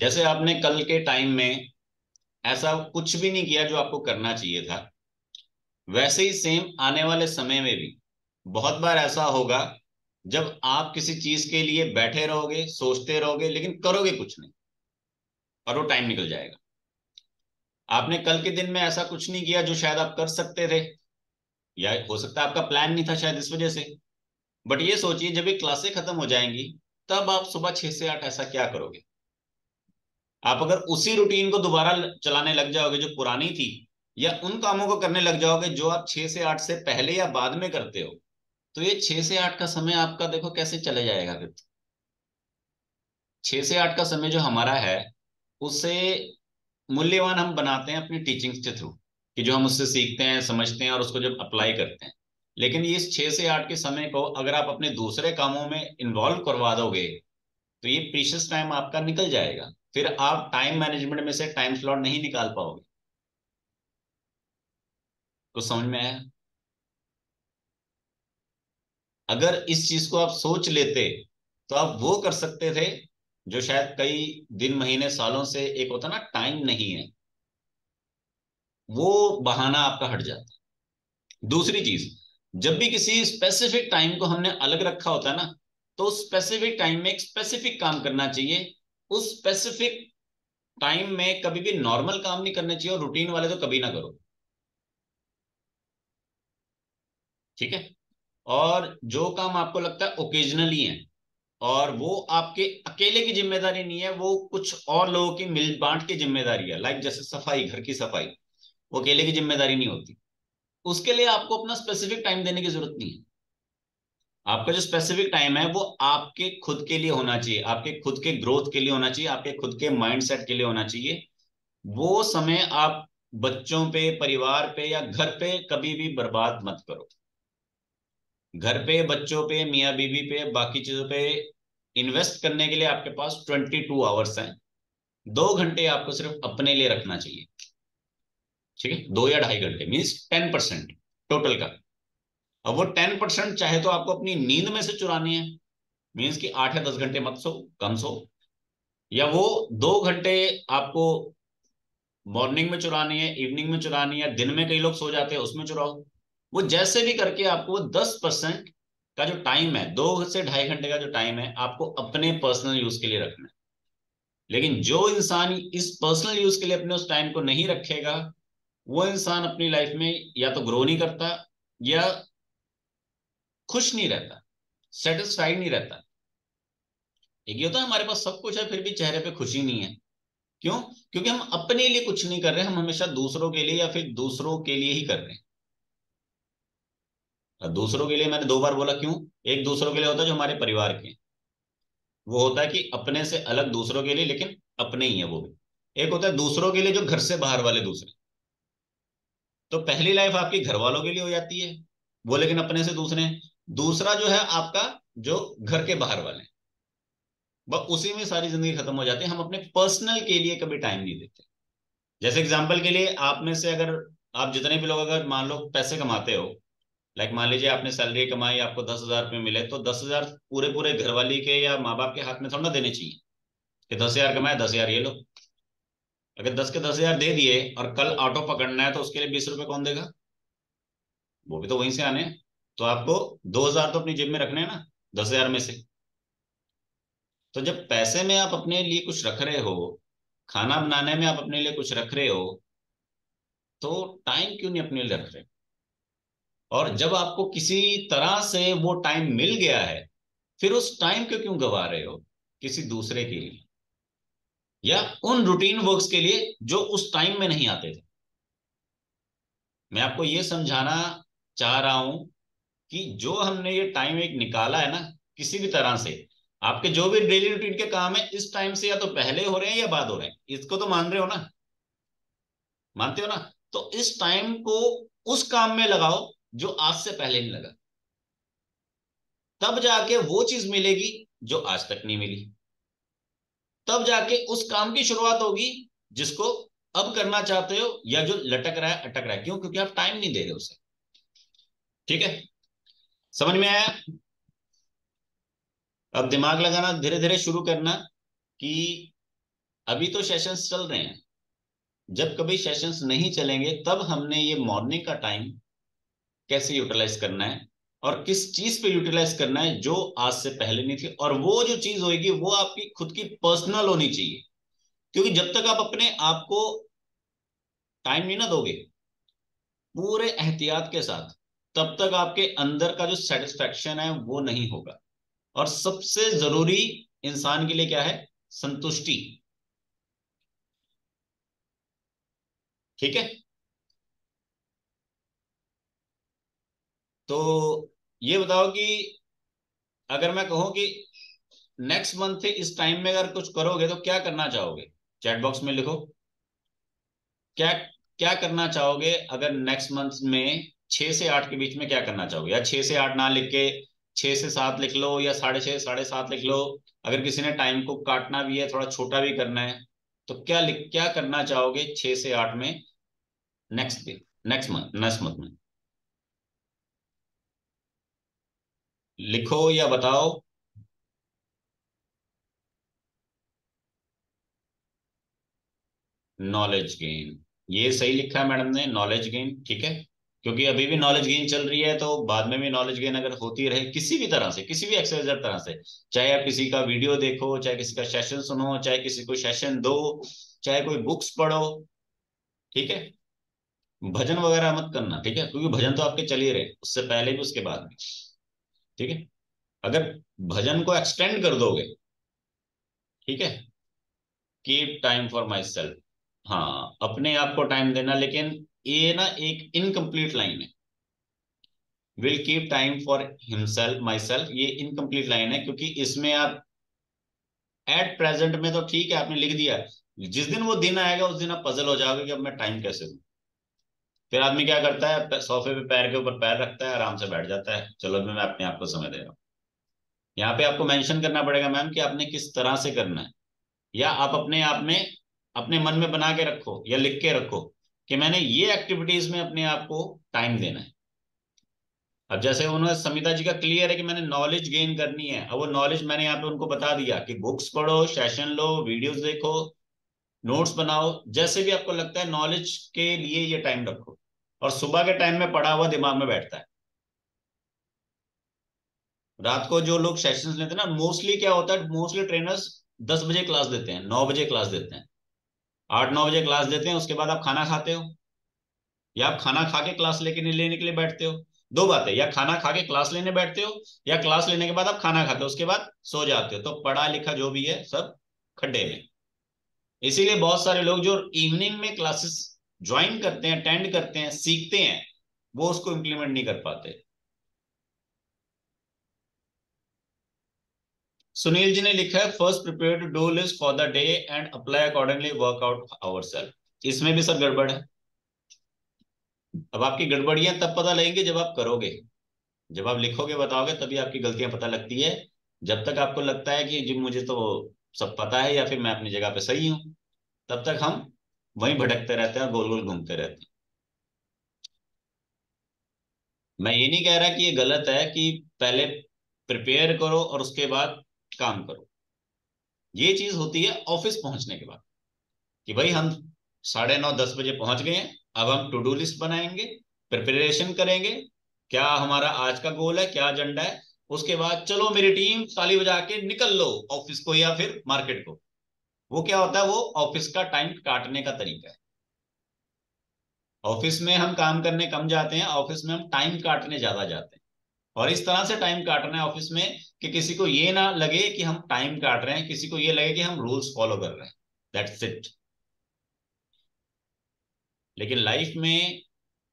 जैसे आपने कल के टाइम में ऐसा कुछ भी नहीं किया जो आपको करना चाहिए था, वैसे ही सेम आने वाले समय में भी बहुत बार ऐसा होगा जब आप किसी चीज के लिए बैठे रहोगे, सोचते रहोगे, लेकिन करोगे कुछ नहीं, और वो टाइम निकल जाएगा। आपने कल के दिन में ऐसा कुछ नहीं किया जो शायद आप कर सकते थे, या हो सकता है आपका प्लान नहीं था शायद इस वजह से। बट ये सोचिए, जब ये क्लासें खत्म हो जाएंगी तब आप सुबह 6 से 8 ऐसा क्या करोगे? आप अगर उसी रूटीन को दोबारा चलाने लग जाओगे जो पुरानी थी, या उन कामों को करने लग जाओगे जो आप 6 से 8 से पहले या बाद में करते हो, तो ये 6 से 8 का समय आपका देखो कैसे चले जाएगा फिर। 6 से 8 का समय जो हमारा है, उसे मूल्यवान हम बनाते हैं अपनी टीचिंग के थ्रू, कि जो हम उससे सीखते हैं, समझते हैं और उसको जब अप्लाई करते हैं। लेकिन ये इस 6 से 8 के समय को अगर आप अपने दूसरे कामों में इन्वॉल्व करवा दोगे, तो ये प्रीशियस टाइम आपका निकल जाएगा। फिर आप टाइम मैनेजमेंट में से टाइम स्लॉट नहीं निकाल पाओगे। कुछ समझ में आया? अगर इस चीज को आप सोच लेते तो आप वो कर सकते थे जो शायद कई दिन, महीने, सालों से एक होता ना टाइम नहीं है, वो बहाना आपका हट जाता। दूसरी चीज, जब भी किसी स्पेसिफिक टाइम को हमने अलग रखा होता है ना, तो उस स्पेसिफिक टाइम में एक स्पेसिफिक काम करना चाहिए। उस स्पेसिफिक टाइम में कभी भी नॉर्मल काम नहीं करना चाहिए, और रूटीन वाले तो कभी ना करो। ठीक है? और जो काम आपको लगता है ओकेजनली है, और वो आपके अकेले की जिम्मेदारी नहीं है, वो कुछ और लोगों की मिल बांट की जिम्मेदारी है, लाइक जैसे सफाई, घर की सफाई, वो अकेले की जिम्मेदारी नहीं होती। उसके लिए आपको अपना स्पेसिफिक टाइम देने की जरूरत नहीं है। आपका जो स्पेसिफिक टाइम है वो आपके खुद के लिए होना चाहिए, आपके खुद के ग्रोथ के लिए होना चाहिए, आपके खुद के माइंड सेट के लिए होना चाहिए। वो समय आप बच्चों पे, परिवार पे या घर पे कभी भी बर्बाद मत करो। घर पे, बच्चों पे, मियाँ बीवी पे, बाकी चीजों पे इन्वेस्ट करने के लिए आपके पास 22 आवर्स हैं। 2 घंटे आपको सिर्फ अपने लिए रखना चाहिए। ठीक है? 2 या ढाई घंटे मीन्स 10% टोटल का। अब वो 10% चाहे तो आपको अपनी नींद में से चुरानी है, मीन्स कि 8 या 10 घंटे मत सो, कम सो। या वो 2 घंटे आपको मॉर्निंग में चुरानी है, इवनिंग में चुरानी है, दिन में कई लोग सो जाते हैं उसमें चुराओ। वो जैसे भी करके आपको वो 10% का जो टाइम है, 2 से ढाई घंटे का जो टाइम है, आपको अपने पर्सनल यूज के लिए रखना है। लेकिन जो इंसान इस पर्सनल यूज के लिए अपने उस टाइम को नहीं रखेगा, वो इंसान अपनी लाइफ में या तो ग्रो नहीं करता, या खुश नहीं रहता, सेटिस्फाइड नहीं रहता। एक ये होता है हमारे पास सब कुछ है फिर भी चेहरे पे खुशी नहीं है। क्यों? क्योंकि हम अपने लिए कुछ नहीं कर रहे, हम हमेशा दूसरों के लिए या फिर दूसरों के लिए ही कर रहे हैं। और दूसरों के लिए मैंने 2 बार बोला, क्यों? एक दूसरों के लिए होता है जो हमारे परिवार के हैं, वो होता है कि अपने से अलग दूसरों के लिए, लेकिन अपने ही है वो भी। एक होता है दूसरों के लिए जो घर से बाहर वाले दूसरे। तो पहली लाइफ आपकी घर वालों के लिए हो जाती है, वो लेकिन अपने से दूसरे हैं। दूसरा जो है आपका, जो घर के बाहर वाले हैं, बस उसी में सारी जिंदगी खत्म हो जाती है। हम अपने पर्सनल के लिए कभी टाइम नहीं देते। जैसे एग्जाम्पल के लिए, आप में से अगर आप जितने भी लोग अगर मान लो पैसे कमाते हो, लाइक मान लीजिए आपने सैलरी कमाई, आपको 10,000 रुपये मिले, तो 10,000 पूरे पूरे घर वाली के या माँ बाप के हाथ में थोड़ा ना देने चाहिए कि 10,000 कमाए, 10,000 ये लो। अगर 10 के 10,000 दे दिए और कल ऑटो पकड़ना है तो उसके लिए 20 रुपए कौन देगा? वो भी तो वहीं से आने हैं। तो आपको 2,000 तो अपनी जेब में रखने हैं ना, 10,000 में से। तो जब पैसे में आप अपने लिए कुछ रख रहे हो, खाना बनाने में आप अपने लिए कुछ रख रहे हो, तो टाइम क्यों नहीं अपने लिए रख रहे? और जब आपको किसी तरह से वो टाइम मिल गया है, फिर उस टाइम को क्यों गवा रहे हो किसी दूसरे के लिए, या उन रूटीन वर्क्स के लिए जो उस टाइम में नहीं आते थे? मैं आपको ये समझाना चाह रहा हूं कि जो हमने ये टाइम एक निकाला है ना, किसी भी तरह से, आपके जो भी डेली रूटीन के काम है इस टाइम से या तो पहले हो रहे हैं या बाद हो रहे हैं, इसको तो मान रहे हो ना? मानते हो ना? तो इस टाइम को उस काम में लगाओ जो आज से पहले नहीं लगा। तब जाके वो चीज मिलेगी जो आज तक नहीं मिली। तब जाके उस काम की शुरुआत होगी जिसको अब करना चाहते हो, या जो लटक रहा है, अटक रहा है। क्यों? क्योंकि आप टाइम नहीं दे रहे उसे। ठीक है? समझ में आया? अब दिमाग लगाना धीरे धीरे शुरू करना कि अभी तो सेशंस चल रहे हैं, जब कभी सेशंस नहीं चलेंगे तब हमने ये मॉर्निंग का टाइम कैसे यूटिलाइज करना है और किस चीज पे यूटिलाइज करना है जो आज से पहले नहीं थी, और वो जो चीज होगी वो आपकी खुद की पर्सनल होनी चाहिए। क्योंकि जब तक आप अपने आप को टाइम नहीं ना दोगे पूरे एहतियात के साथ, तब तक आपके अंदर का जो सेटिस्फेक्शन है वो नहीं होगा। और सबसे जरूरी इंसान के लिए क्या है? संतुष्टि। ठीक है। तो ये बताओ कि अगर मैं कहूं कि नेक्स्ट मंथ इस टाइम में अगर कुछ करोगे तो क्या करना चाहोगे? चैट बॉक्स में लिखो। क्या क्या करना चाहोगे अगर नेक्स्ट मंथ में 6 से 8 के बीच में क्या करना चाहोगे? या 6 से 8 ना लिख के 6 से 7 लिख लो, या 6:30 7:30 लिख लो। अगर किसी ने टाइम को काटना भी है, थोड़ा छोटा भी करना है, तो क्या करना चाहोगे 6 से 8 में नेक्स्ट डे, नेक्स्ट मंथ में? लिखो या बताओ। नॉलेज गेन, ये सही लिखा है मैडम ने, नॉलेज गेन। ठीक है। क्योंकि अभी भी नॉलेज गेन चल रही है, तो बाद में भी नॉलेज गेन अगर होती रहे किसी भी तरह से, किसी भी एक्सरसाइज तरह से, चाहे आप किसी का वीडियो देखो, चाहे किसी का सेशन सुनो, चाहे किसी को सेशन दो, चाहे कोई बुक्स पढ़ो। ठीक है। भजन वगैरह मत करना, ठीक है, क्योंकि भजन तो आपके चल ही रहे उससे पहले भी उसके बाद भी। ठीक है। अगर भजन को एक्सटेंड कर दोगे, ठीक है, keep time for my self, हाँ अपने आप को टाइम देना, लेकिन ये ना एक इनकम्प्लीट लाइन है। Will keep time for himself my self, ये इनकम्प्लीट लाइन है, क्योंकि इसमें आप एट प्रेजेंट में तो ठीक है आपने लिख दिया, जिस दिन वो दिन आएगा उस दिन आप पजल हो जाओगे कि अब मैं टाइम कैसे दूं। फिर आदमी क्या करता है, सोफे पे पैर के ऊपर पैर रखता है, आराम से बैठ जाता है, चलो मैं अपने आप को समय दे रहा हूँ। यहाँ पे आपको मेंशन करना पड़ेगा मैम कि आपने किस तरह से करना है, या आप अपने आप में अपने मन में बना के रखो या लिख के रखो कि मैंने ये एक्टिविटीज में अपने आप को टाइम देना है। अब जैसे उन्होंने समिता जी का क्लियर है कि मैंने नॉलेज गेन करनी है, अब वो नॉलेज मैंने यहाँ पे उनको बता दिया कि बुक्स पढ़ो, सेशन लो, वीडियोस देखो, नोट्स बनाओ, जैसे भी आपको लगता है नॉलेज के लिए ये टाइम रखो। और सुबह के टाइम में पढ़ा हुआ दिमाग में बैठता है। रात को जो लोग सेशंस लेते हैं ना, मोस्टली क्या होता है, मोस्टली ट्रेनर्स 10 बजे क्लास देते हैं, 9 बजे क्लास देते हैं, 8 9 बजे क्लास देते हैं, उसके बाद आप खाना खाते हो, या आप खाना खा के क्लास लेने के लिए बैठते हो। दो बातें, या खाना खा के क्लास लेने बैठते हो, या क्लास लेने के बाद आप खाना खाते हो उसके बाद सो जाते हो, तो पढ़ा लिखा जो भी है सब खड्डे में। इसीलिए बहुत सारे लोग जो इवनिंग में क्लासेस ज्वाइन करते हैं, अटेंड करते हैं, सीखते हैं, वो उसको इम्प्लीमेंट नहीं कर पाते। सुनील जी ने लिखा है first prepare to do list for the day and apply accordingly work out our self. इसमें भी सर गड़बड़ है। अब आपकी गड़बड़ियां तब पता लगेंगी जब आप करोगे, जब आप लिखोगे बताओगे तभी आपकी गलतियां पता लगती है। जब तक आपको लगता है कि जी मुझे तो सब पता है या फिर मैं अपनी जगह पे सही हूं, तब तक हम वहीं भटकते रहते हैं और गोल गोल घूमते रहते हैं। मैं ये नहीं कह रहा कि ये गलत है कि पहले प्रिपेयर करो और उसके बाद काम करो। ये चीज होती है ऑफिस पहुंचने के बाद, कि भाई हम 9:30 10 बजे पहुंच गए हैं, अब हम टू डू लिस्ट बनाएंगे, प्रिपरेशन करेंगे, क्या हमारा आज का गोल है, क्या एजेंडा है। उसके बाद चलो मेरी टीम ताली बजा के निकल लो ऑफिस को या फिर मार्केट को। वो क्या होता है, वो ऑफिस का टाइम काटने का तरीका है। ऑफिस में हम काम करने कम जाते हैं, ऑफिस में हम टाइम काटने ज्यादा जाते हैं। और इस तरह से टाइम काटना है ऑफिस में कि किसी को ये ना लगे कि हम टाइम काट रहे हैं, किसी को ये लगे कि हम रूल्स फॉलो कर रहे हैं। That's it. लेकिन लाइफ में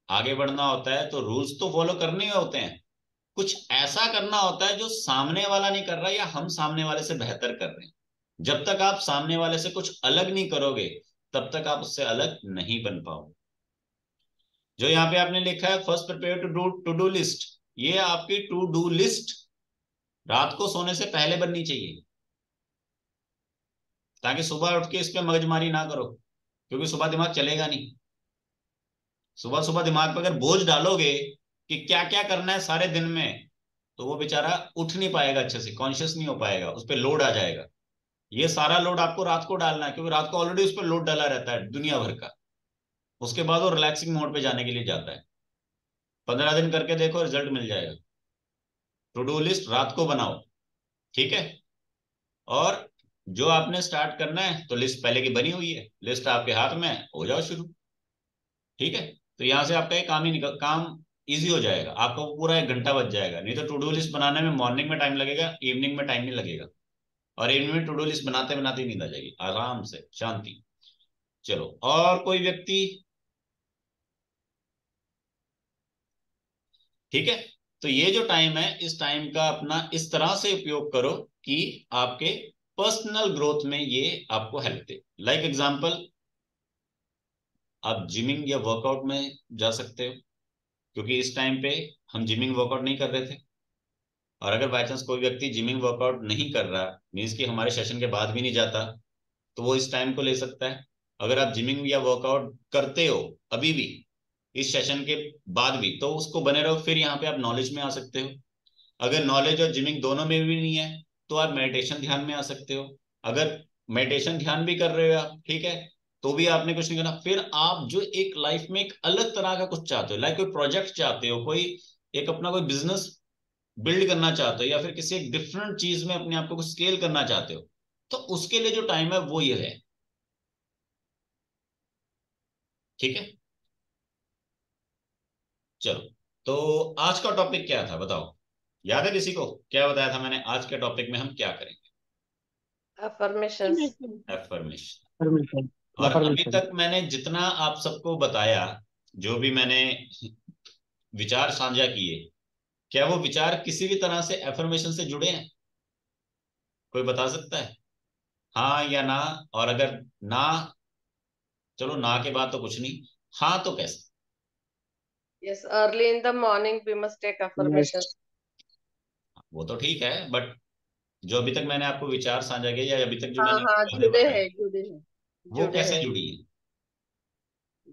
आगे बढ़ना होता है तो रूल्स तो फॉलो करने ही होते हैं, कुछ ऐसा करना होता है जो सामने वाला नहीं कर रहा या हम सामने वाले से बेहतर कर रहे हैं। जब तक आप सामने वाले से कुछ अलग नहीं करोगे, तब तक आप उससे अलग नहीं बन पाओगे। जो यहाँ पे आपने लिखा है first prepare to do list, ये आपकी टू डू लिस्ट रात को सोने से पहले बननी चाहिए, ताकि सुबह उठ के इस पे मगजमारी ना करो, क्योंकि सुबह दिमाग चलेगा नहीं। सुबह सुबह दिमाग पर अगर बोझ डालोगे कि क्या क्या करना है सारे दिन में, तो वो बेचारा उठ नहीं पाएगा, अच्छे से कॉन्शियस नहीं हो पाएगा, उस पर लोड आ जाएगा। ये सारा लोड आपको रात को डालना है, क्योंकि रात को ऑलरेडी उस पर लोड डाला रहता है दुनिया भर का। उसके बाद वो रिलैक्सिंग मोड पे जाने के लिए जाता है। 15 दिन करके देखो, रिजल्ट मिल जाएगा। टू डू लिस्ट रात को बनाओ, ठीक है। और जो आपने स्टार्ट करना है, तो लिस्ट पहले की बनी हुई है, लिस्ट आपके हाथ में है, हो जाओ शुरू, ठीक है। तो यहाँ से आपका ये काम ही निकल, काम इजी हो जाएगा, आपको पूरा 1 घंटा बच जाएगा। नहीं तो टू डू लिस्ट बनाने में मॉर्निंग में टाइम लगेगा, इवनिंग में टाइम नहीं लगेगा। और इवनिंग में टू डू लिस्ट बनाते बनाते नींद आ जाएगी आराम से, शांति। चलो, और कोई व्यक्ति? ठीक है। तो ये जो टाइम है, इस टाइम का अपना इस तरह से उपयोग करो कि आपके पर्सनल ग्रोथ में ये आपको हेल्प दे। लाइक एग्जांपल, आप जिमिंग या वर्कआउट में जा सकते हो, क्योंकि इस टाइम पे हम जिमिंग वर्कआउट नहीं कर रहे थे। और अगर बाई चांस कोई व्यक्ति जिमिंग वर्कआउट नहीं कर रहा, मीन्स कि हमारे सेशन के बाद भी नहीं जाता, तो वो इस टाइम को ले सकता है। अगर आप जिमिंग या वर्कआउट करते हो अभी भी, इस सेशन के बाद भी, तो उसको बने रहो, फिर यहाँ पे आप नॉलेज में आ सकते हो। अगर नॉलेज और जिमिंग दोनों में भी नहीं है, तो आप मेडिटेशन ध्यान में आ सकते हो। अगर मेडिटेशन ध्यान भी कर रहे हो आप, ठीक है, तो भी आपने कुछ नहीं करना। फिर आप जो एक लाइफ में एक अलग तरह का कुछ चाहते हो, लाइक कोई प्रोजेक्ट चाहते हो, कोई एक अपना कोई बिजनेस बिल्ड करना चाहते हो, या फिर किसी एक डिफरेंट चीज में अपने आप को कुछ स्केल करना चाहते हो, तो उसके लिए जो टाइम है वो ये है, ठीक है। चलो, तो आज का टॉपिक क्या था बताओ? याद है किसी को क्या बताया था मैंने, आज के टॉपिक में हम क्या करेंगे? अफर्मेशंस। एफर्मेशन। परमिशन। और अभी परमिशन। तक मैंने जितना आप सबको बताया, जो भी मैंने विचार साझा किए, क्या वो विचार किसी भी तरह से एफर्मेशन से जुड़े हैं? कोई बता सकता है, हाँ या ना? और अगर ना, चलो ना के बाद तो कुछ नहीं, हाँ तो कैसे? Yes, early in the morning we must take Yes. affirmations. वो तो ठीक है, बट जो अभी तक मैंने आपको विचार साझा किए, या अभी तक जो हाँ मैंने हाँ, आपको बातें जुड़े बताई, हैं, जुड़े हैं। वो जुड़े कैसे हैं। जुड़ी है?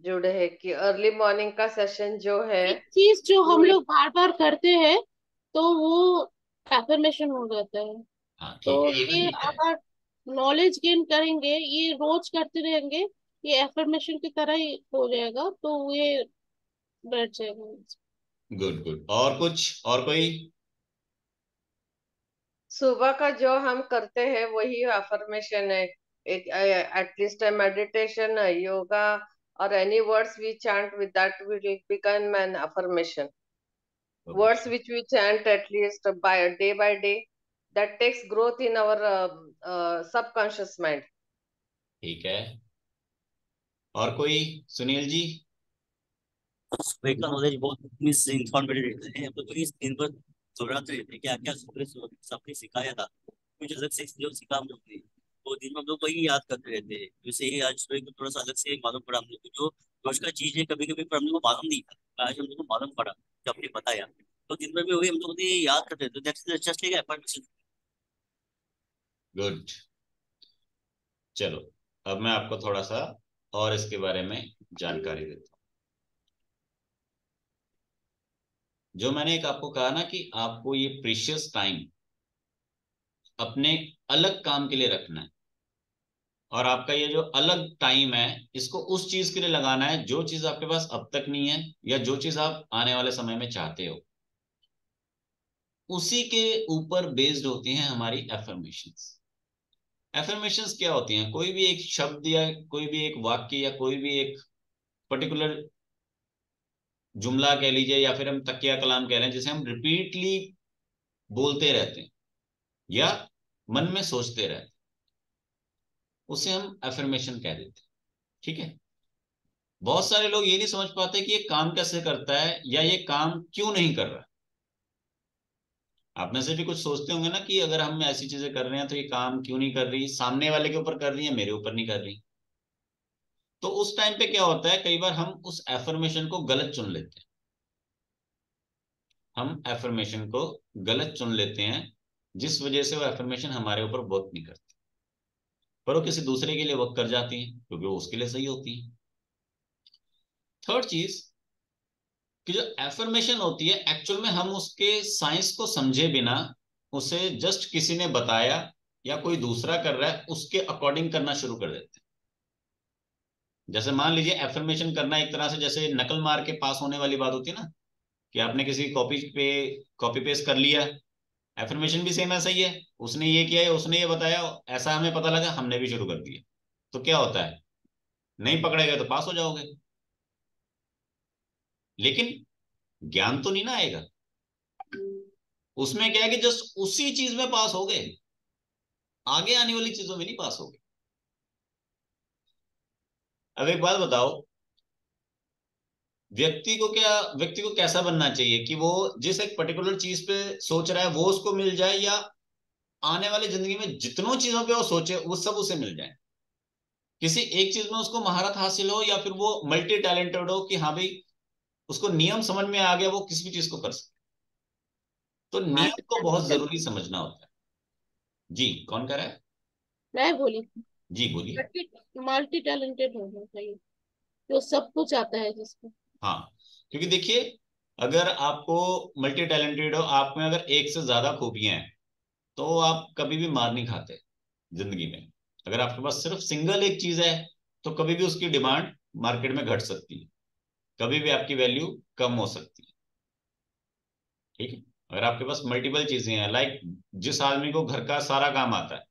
जुड़े हैं कि अर्ली मॉर्निंग का सेशन जो है एक चीज जो हम वो एक। लोग बार बार करते हैं तो वो एफर्मेशन हो जाता है। हाँ तो ठीक है, ये तो ये ठीक है। अगर नॉलेज गेन करेंगे, ये रोज करते रहेंगे, ये एफर्मेशन की तरह ही हो जाएगा, तो ये बैठ जाएगा। गुड गुड, और कुछ, और कोई? सुबह का जो हम करते हैं वही अफर्मेशन है। एक एटलीस्ट मेडिटेशन, योगा, और any words we chant with that will become an affirmation. Words okay, which we chant at least by day, that takes growth in our subconscious mind. ठीक है। और कोई? सुनील जी? सुबह का नॉलेज बहुत मिस इन्फॉर्मेटिव रहता है। हम लोग इस दिन पर दोहराते रहते हैं क्या क्या सबने सिखाया था, कुछ अलग से जो सीखा हम लोग ने, वो दिन में हम लोग वही याद करते रहते हैं। जैसे ही आज सुबह को थोड़ा सा अलग से मालूम पड़ा हम लोग को, जो रोज का चीज है कभी कभी पर हम लोग को मालूम नहीं था, आज हम लोग को मालूम पड़ा जो आपने बताया। तो दिन भर में वही हम लोग ने याद करते थे, that's just like affirmation. Good. चलो, अब मैं आपको थोड़ा सा और इसके बारे में जानकारी देता हूँ। जो मैंने एक आपको कहा ना कि आपको ये प्रीशियस टाइम अपने अलग काम के लिए रखना है, और आपका ये जो अलग टाइम है, इसको उस चीज के लिए लगाना है जो चीज आपके पास अब तक नहीं है, या जो चीज आप आने वाले समय में चाहते हो। उसी के ऊपर बेस्ड होती हैं हमारी एफर्मेशंस। एफर्मेशंस क्या होती हैं? कोई भी एक शब्द, या कोई भी एक वाक्य, या कोई भी एक पर्टिकुलर जुमला कह लीजिए, या फिर हम तकिया कलाम कह लें, जिसे हम रिपीटली बोलते रहते हैं या मन में सोचते रहते हैं, उसे हम एफर्मेशन कह देते हैं, ठीक है। बहुत सारे लोग ये नहीं समझ पाते कि ये काम कैसे करता है, या ये काम क्यों नहीं कर रहा। आप में से भी कुछ सोचते होंगे ना कि अगर हम ऐसी चीजें कर रहे हैं तो ये काम क्यों नहीं कर रही, सामने वाले के ऊपर कर रही है, मेरे ऊपर नहीं कर रही। तो उस टाइम पे क्या होता है, कई बार हम उस एफर्मेशन को गलत चुन लेते हैं। हम एफर्मेशन को गलत चुन लेते हैं, जिस वजह से वो एफर्मेशन हमारे ऊपर वर्क नहीं करती, पर वो किसी दूसरे के लिए वर्क कर जाती है, क्योंकि वो उसके लिए सही होती है। थर्ड चीज, कि जो एफर्मेशन होती है, एक्चुअल में हम उसके साइंस को समझे बिना, उसे जस्ट किसी ने बताया, या कोई दूसरा कर रहा है उसके अकॉर्डिंग करना शुरू कर देते हैं। जैसे मान लीजिए एफर्मेशन करना एक तरह से जैसे नकल मार के पास होने वाली बात होती है ना, कि आपने किसी कॉपी पेस्ट कर लिया। एफर्मेशन भी सेम ऐसा ही है, उसने ये किया है, उसने ये बताया, ऐसा हमें पता लगा, हमने भी शुरू कर दिया। तो क्या होता है, नहीं पकड़े गए तो पास हो जाओगे, लेकिन ज्ञान तो नहीं ना आएगा। उसमें क्या है कि जस्ट उसी चीज में पास हो गए, आगे आने वाली चीजों में नहीं पास हो गए। अब एक बात बताओ, व्यक्ति को कैसा बनना चाहिए कि वो जिस एक पर्टिकुलर चीज पे सोच रहा है वो उसको मिल जाए, या आने वाली जिंदगी में जितनों चीजों पे वो सोचे वो सब उसे मिल जाए। किसी एक चीज में उसको महारत हासिल हो, या फिर वो मल्टी टैलेंटेड हो कि हाँ भाई उसको नियम समझ में आ गया, वो किसी भी चीज को कर सकते। तो नियम को बहुत जरूरी समझना होता है। जी, कौन कह रहा है? मैं बोली जी बोलिए। मल्टी टैलेंटेड होना चाहिए, जो सब कुछ आता है जिसको। हाँ, क्योंकि देखिए, अगर आपको मल्टी टैलेंटेड हो, आप में अगर एक से ज्यादा खूबियां हैं, तो आप कभी भी मार नहीं खाते जिंदगी में। अगर आपके पास सिर्फ सिंगल एक चीज है, तो कभी भी उसकी डिमांड मार्केट में घट सकती है, कभी भी आपकी वैल्यू कम हो सकती है। ठीक है। अगर आपके पास मल्टीपल चीजें हैं, लाइक जिस आदमी को घर का सारा काम आता है,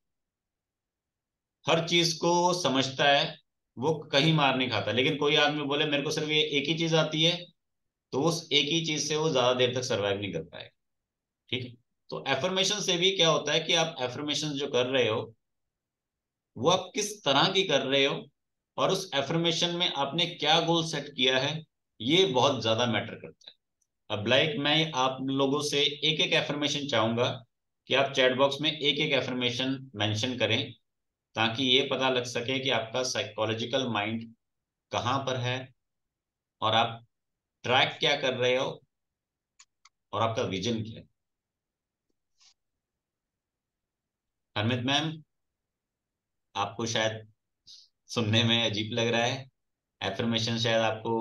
हर चीज को समझता है, वो कहीं मार नहीं खाता। लेकिन कोई आदमी बोले मेरे को सिर्फ ये एक ही चीज आती है, तो उस एक ही चीज से वो ज्यादा देर तक सर्वाइव नहीं कर पाएगा। ठीक है। तो एफर्मेशन से भी क्या होता है कि आप एफर्मेशन जो कर रहे हो, वो आप किस तरह की कर रहे हो, और उस एफर्मेशन में आपने क्या गोल सेट किया है, ये बहुत ज्यादा मैटर करता है। अब लाइक मैं आप लोगों से एक एक एफर्मेशन चाहूंगा कि आप चैट बॉक्स में एक एक एफर्मेशन मेंशन करें, ताकि ये पता लग सके कि आपका साइकोलॉजिकल माइंड कहाँ पर है, और आप ट्रैक क्या कर रहे हो, और आपका विजन क्या है। हरमित मैम, आपको शायद सुनने में अजीब लग रहा है, एफर्मेशन शायद आपको।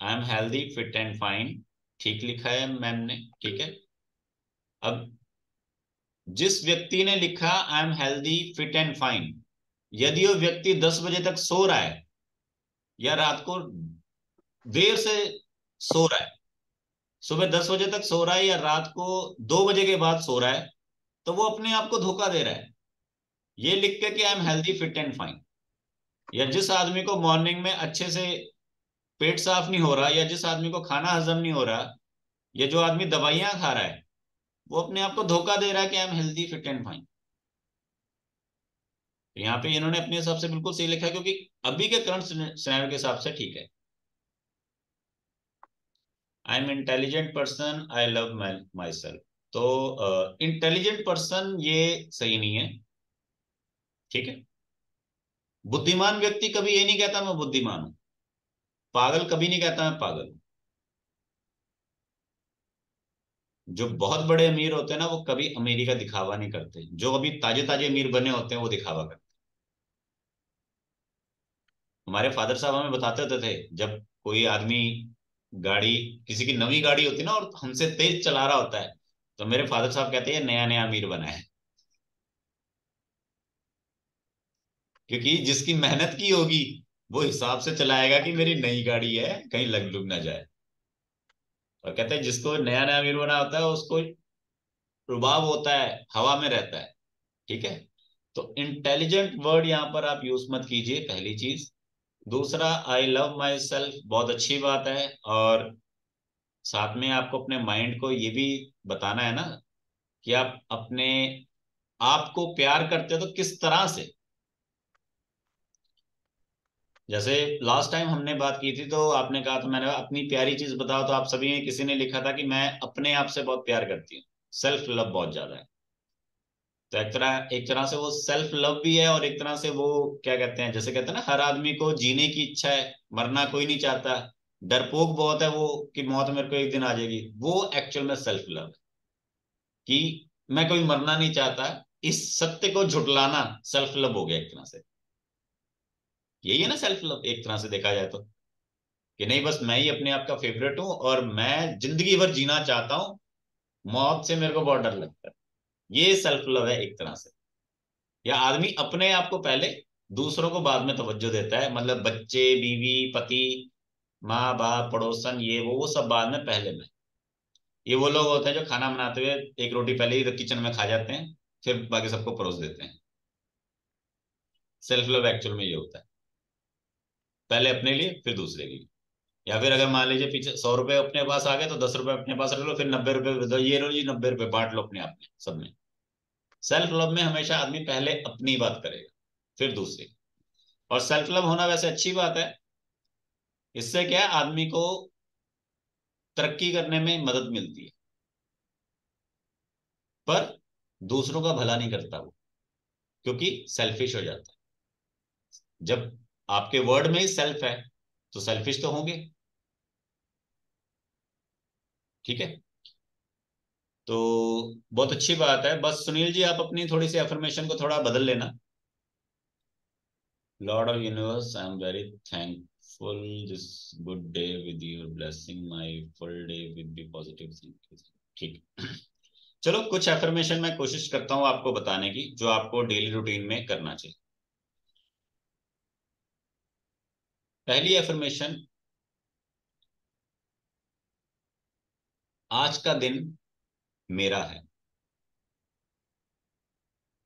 I am healthy fit and fine, ठीक लिखा है मैम ने। ठीक है। अब जिस व्यक्ति ने लिखा I am healthy fit and fine, यदि वो व्यक्ति 10 बजे तक सो रहा है, या रात को देर से सो रहा है, सुबह 10 बजे तक सो रहा है, या रात को 2 बजे के बाद सो रहा है, तो वो अपने आप को धोखा दे रहा है, ये लिख के कि I am healthy fit and fine. या जिस आदमी को मॉर्निंग में अच्छे से पेट साफ नहीं हो रहा, या जिस आदमी को खाना हजम नहीं हो रहा, या जो आदमी दवाइयां खा रहा है, वो अपने आप को धोखा दे रहा है कि I am healthy fit and fine. तो यहाँ पे इन्होंने अपने हिसाब से बिल्कुल सही लिखा है, क्योंकि अभी के करंट सिनेरियो के हिसाब से ठीक है। I am intelligent person, I love my self. तो इंटेलिजेंट पर्सन ये सही नहीं है। ठीक है। बुद्धिमान व्यक्ति कभी ये नहीं कहता मैं बुद्धिमान हूं, पागल कभी नहीं कहता मैं पागल हूं। जो बहुत बड़े अमीर होते हैं ना, वो कभी अमीरी का दिखावा नहीं करते, जो अभी ताजे ताजे अमीर बने होते हैं वो दिखावा करते हैं। हमारे फादर साहब हमें बताते होते थे, जब कोई आदमी गाड़ी, किसी की नवी गाड़ी होती है ना, और हमसे तेज चला रहा होता है, तो मेरे फादर साहब कहते हैं नया नया अमीर बना है। क्योंकि जिसकी मेहनत की होगी वो हिसाब से चलाएगा कि मेरी नई गाड़ी है, कहीं लग लुग ना जाए। और कहते हैं जिसको नया नया अमीर बना होता है उसको रुबाब होता है, हवा में रहता है। ठीक है। तो इंटेलिजेंट वर्ड यहाँ पर आप यूज मत कीजिए, पहली चीज। दूसरा, आई लव माई सेल्फ बहुत अच्छी बात है, और साथ में आपको अपने माइंड को ये भी बताना है ना, कि आप अपने आप को प्यार करते हो तो किस तरह से। जैसे लास्ट टाइम हमने बात की थी, तो आपने कहा था मैंने अपनी प्यारी चीज बताओ, तो आप सभी में किसी ने लिखा था कि मैं अपने आप से बहुत प्यार करती हूँ, सेल्फ लव बहुत ज्यादा है। तो एक तरह से वो सेल्फ लव भी है, और एक तरह से वो क्या कहते हैं, जैसे कहते हैं ना, हर आदमी को जीने की इच्छा है, मरना कोई नहीं चाहता, डरपोक बहुत है वो, कि मौत मेरे को एक दिन आ जाएगी। वो एक्चुअल में सेल्फ लव है, कि मैं कोई मरना नहीं चाहता। इस सत्य को झुटलाना सेल्फ लव हो गया एक तरह से। यही है ना सेल्फ लव, एक तरह से देखा जाए तो। कि नहीं बस मैं ही अपने आप का फेवरेट हूं और मैं जिंदगी भर जीना चाहता हूं, मौत से मेरे को बहुत डर लगता है। ये सेल्फ लव है एक तरह से। या आदमी अपने आप को पहले, दूसरों को बाद में तवज्जो देता है, मतलब बच्चे, बीवी, पति, माँ बाप, पड़ोसन, ये वो सब बाद में, पहले में। ये वो लोग होते हैं जो खाना बनाते हुए एक रोटी पहले ही किचन में खा जाते हैं, फिर बाकी सबको परोस देते हैं। सेल्फ लव एक्चुअल में ये होता है, पहले अपने लिए फिर दूसरे के लिए। या फिर अगर मान लीजिए पीछे 100 रुपए अपने पास आ गए तो 10 रुपए अपने पास रख लो, फिर 90 रुपए ये लो जी, 90 रुपए बांट लो अपने आप में, सब में। सेल्फ लव में हमेशा आदमी पहले अपनी बात करेगा, फिर दूसरे। और सेल्फ लव होना वैसे अच्छी बात है। इससे क्या है, आदमी को तरक्की करने में मदद मिलती है, पर दूसरों का भला नहीं करता वो, क्योंकि सेल्फिश हो जाता है। जब आपके वर्ड में ही सेल्फ है तो सेल्फिश तो होंगे। ठीक है, तो बहुत अच्छी बात है। बस सुनील जी, आप अपनी थोड़ी सी अफर्मेशन को थोड़ा बदल लेना। Lord of universe, I am very thankful this good day with your blessing my full day with be positive thinking. ठीक है। चलो कुछ एफर्मेशन मैं कोशिश करता हूं आपको बताने की, जो आपको डेली रूटीन में करना चाहिए। पहली एफर्मेशन, आज का दिन मेरा है।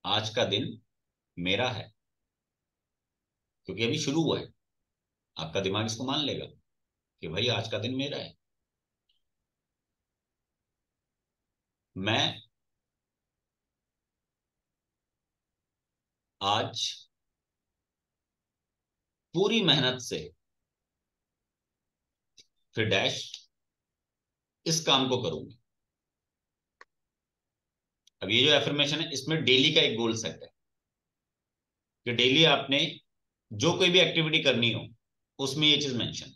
आज का दिन मेरा है, क्योंकि अभी शुरू हुआ है। आपका दिमाग इसको मान लेगा कि भाई आज का दिन मेरा है। मैं आज पूरी मेहनत से फिर डैश इस काम को करूंगी। अब ये जो एफर्मेशन है, इसमें डेली का एक गोल सेट है कि डेली आपने जो कोई भी एक्टिविटी करनी हो उसमें ये चीज मेंशन।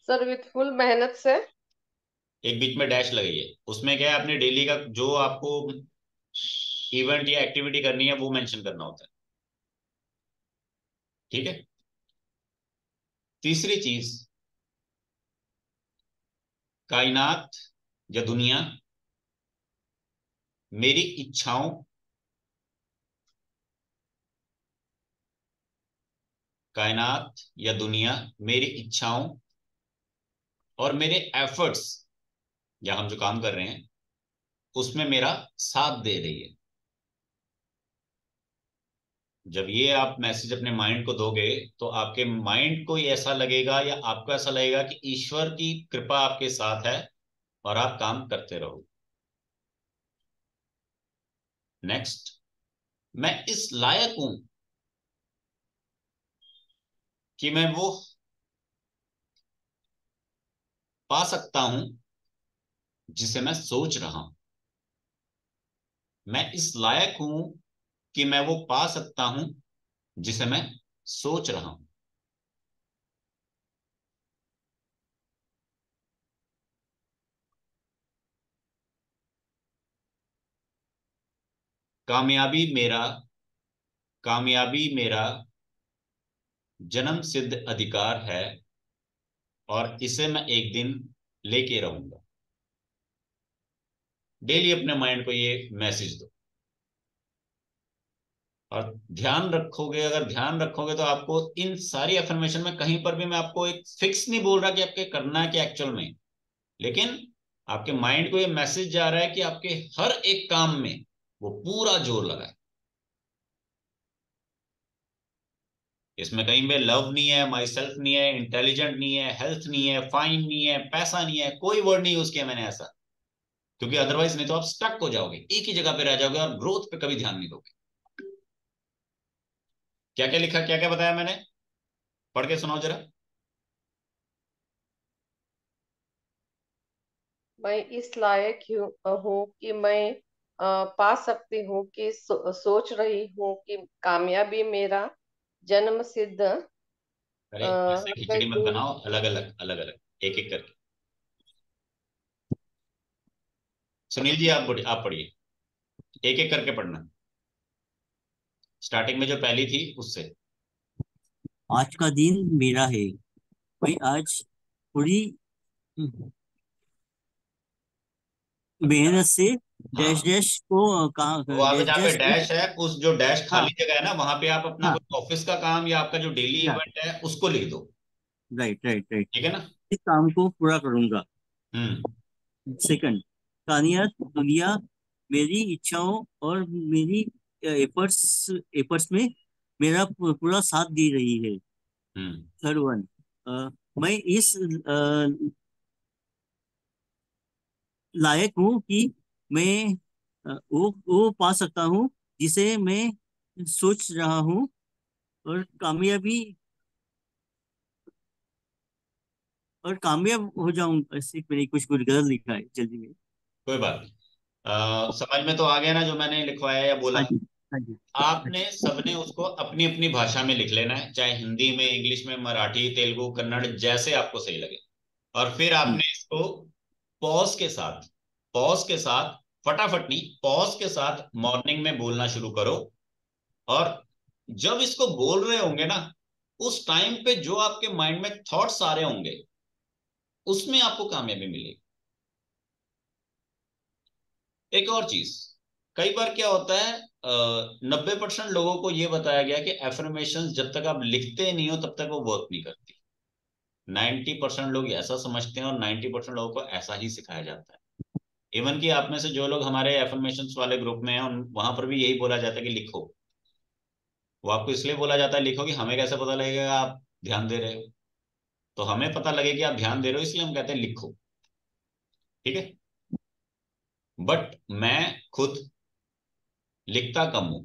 सर विथ फुल मेहनत से। एक बीच में डैश लगी है, उसमें क्या है, आपने डेली का जो आपको इवेंट या एक्टिविटी करनी है वो मेंशन करना होता है। ठीक है। तीसरी चीज, कायनात या दुनिया मेरी इच्छाओं, कायनात या दुनिया मेरी इच्छाओं और मेरे एफर्ट्स, या हम जो काम कर रहे हैं उसमें मेरा साथ दे रही है। जब ये आप मैसेज अपने माइंड को दोगे तो आपके माइंड को ये ऐसा लगेगा, या आपको ऐसा लगेगा कि ईश्वर की कृपा आपके साथ है और आप काम करते रहो। नेक्स्ट, मैं इस लायक हूं कि मैं वो पा सकता हूं जिसे मैं सोच रहा हूं। मैं इस लायक हूं कि मैं वो पा सकता हूं जिसे मैं सोच रहा हूं। कामयाबी मेरा, कामयाबी मेरा जन्म सिद्ध अधिकार है और इसे मैं एक दिन लेके रहूंगा। डेली अपने माइंड को ये मैसेज दो। और ध्यान रखोगे, अगर ध्यान रखोगे तो आपको इन सारी अफर्मेशन में कहीं पर भी मैं आपको एक फिक्स नहीं बोल रहा कि आपके करना है कि एक्चुअल में, लेकिन आपके माइंड को ये मैसेज जा रहा है कि आपके हर एक काम में वो पूरा जोर लगाए। इसमें कहीं पे लव नहीं है, माई सेल्फ नहीं है, इंटेलिजेंट नहीं है, हेल्थ नहीं है, फाइन नहीं है, पैसा नहीं है, कोई वर्ड नहीं यूज किया मैंने ऐसा। क्योंकि अदरवाइज नहीं तो आप स्टक हो जाओगे, एक ही जगह पे रह जाओगे और ग्रोथ पे कभी ध्यान नहीं दोगे। क्या क्या लिखा, क्या क्या बताया मैंने, पढ़ के सुनाओ जरा। मैं इस लायक हूँ कि मैं पा सकती हूँ कि सोच रही हूँ कि कामयाबी मेरा जन्म सिद्ध अरे ऐसे है खिचड़ी मत कि बनाओ, अलग अलग अलग अलग, एक एक करके। सुनील जी आप पढ़िए, एक एक करके पढ़ना, स्टार्टिंग में जो पहली थी उससे। आज का दिन मेरा है, मैं आज पूरी मेहनत से डैश हाँ, डैश को तो वहां पे डैश जहाँ पे डैश एक, डैश है, उस जो डैश हाँ खाली जगह है ना, वहां पे आप अपना हाँ, कोई ऑफिस का काम या आपका जो डेली या इवेंट है उसको लिख दो। राइट राइट राइट, ठीक है ना। इस काम को पूरा करूंगा। हम्म। सेकंड, कामयाब दुनिया मेरी इच्छाओं और मेरी एफर्ट्स एफर्ट्स में मेरा पूरा साथ दे रही है। हम्म। थर्ड वन, मैं इस लायक हूँ कि मैं वो पा सकता हूँ जिसे मैं सोच रहा हूँ, और कामयाबी और कामयाब हो जाऊं। ऐसे मैंने कुछ गलत लिखा है जल्दी में। कोई बात नहीं। समझ में तो आ गया ना जो मैंने लिखवाया या हाँ बोला। जी, हाँ जी, हाँ आपने जी। सबने उसको अपनी अपनी भाषा में लिख लेना है, चाहे हिंदी में, इंग्लिश में, मराठी, तेलुगु, कन्नड़, जैसे आपको सही लगे। और फिर हम्म, आपने इसको पॉज के साथ, पॉज के साथ, फटाफट नहीं, पॉज के साथ मॉर्निंग में बोलना शुरू करो। और जब इसको बोल रहे होंगे ना, उस टाइम पे जो आपके माइंड में थॉट्स आ रहे होंगे, उसमें आपको कामयाबी मिलेगी। एक और चीज, कई बार क्या होता है, 90% लोगों को यह बताया गया कि एफर्मेशन जब तक आप लिखते नहीं हो तब तक वो वर्क नहीं करती। 90% लोग ऐसा समझते हैं और 90% लोगों को ऐसा ही सिखाया जाता है। इवन कि आप में से जो लोग हमारे एफर्मेशन वाले ग्रुप में हैं, वहां पर भी यही बोला जाता है कि लिखो। वो आपको इसलिए बोला जाता है लिखो कि हमें कैसे पता लगेगा आप ध्यान दे रहे हो। तो हमें पता लगे कि आप ध्यान दे रहे हो, इसलिए हम कहते हैं लिखो। ठीक है। बट मैं खुद लिखता कम हूं।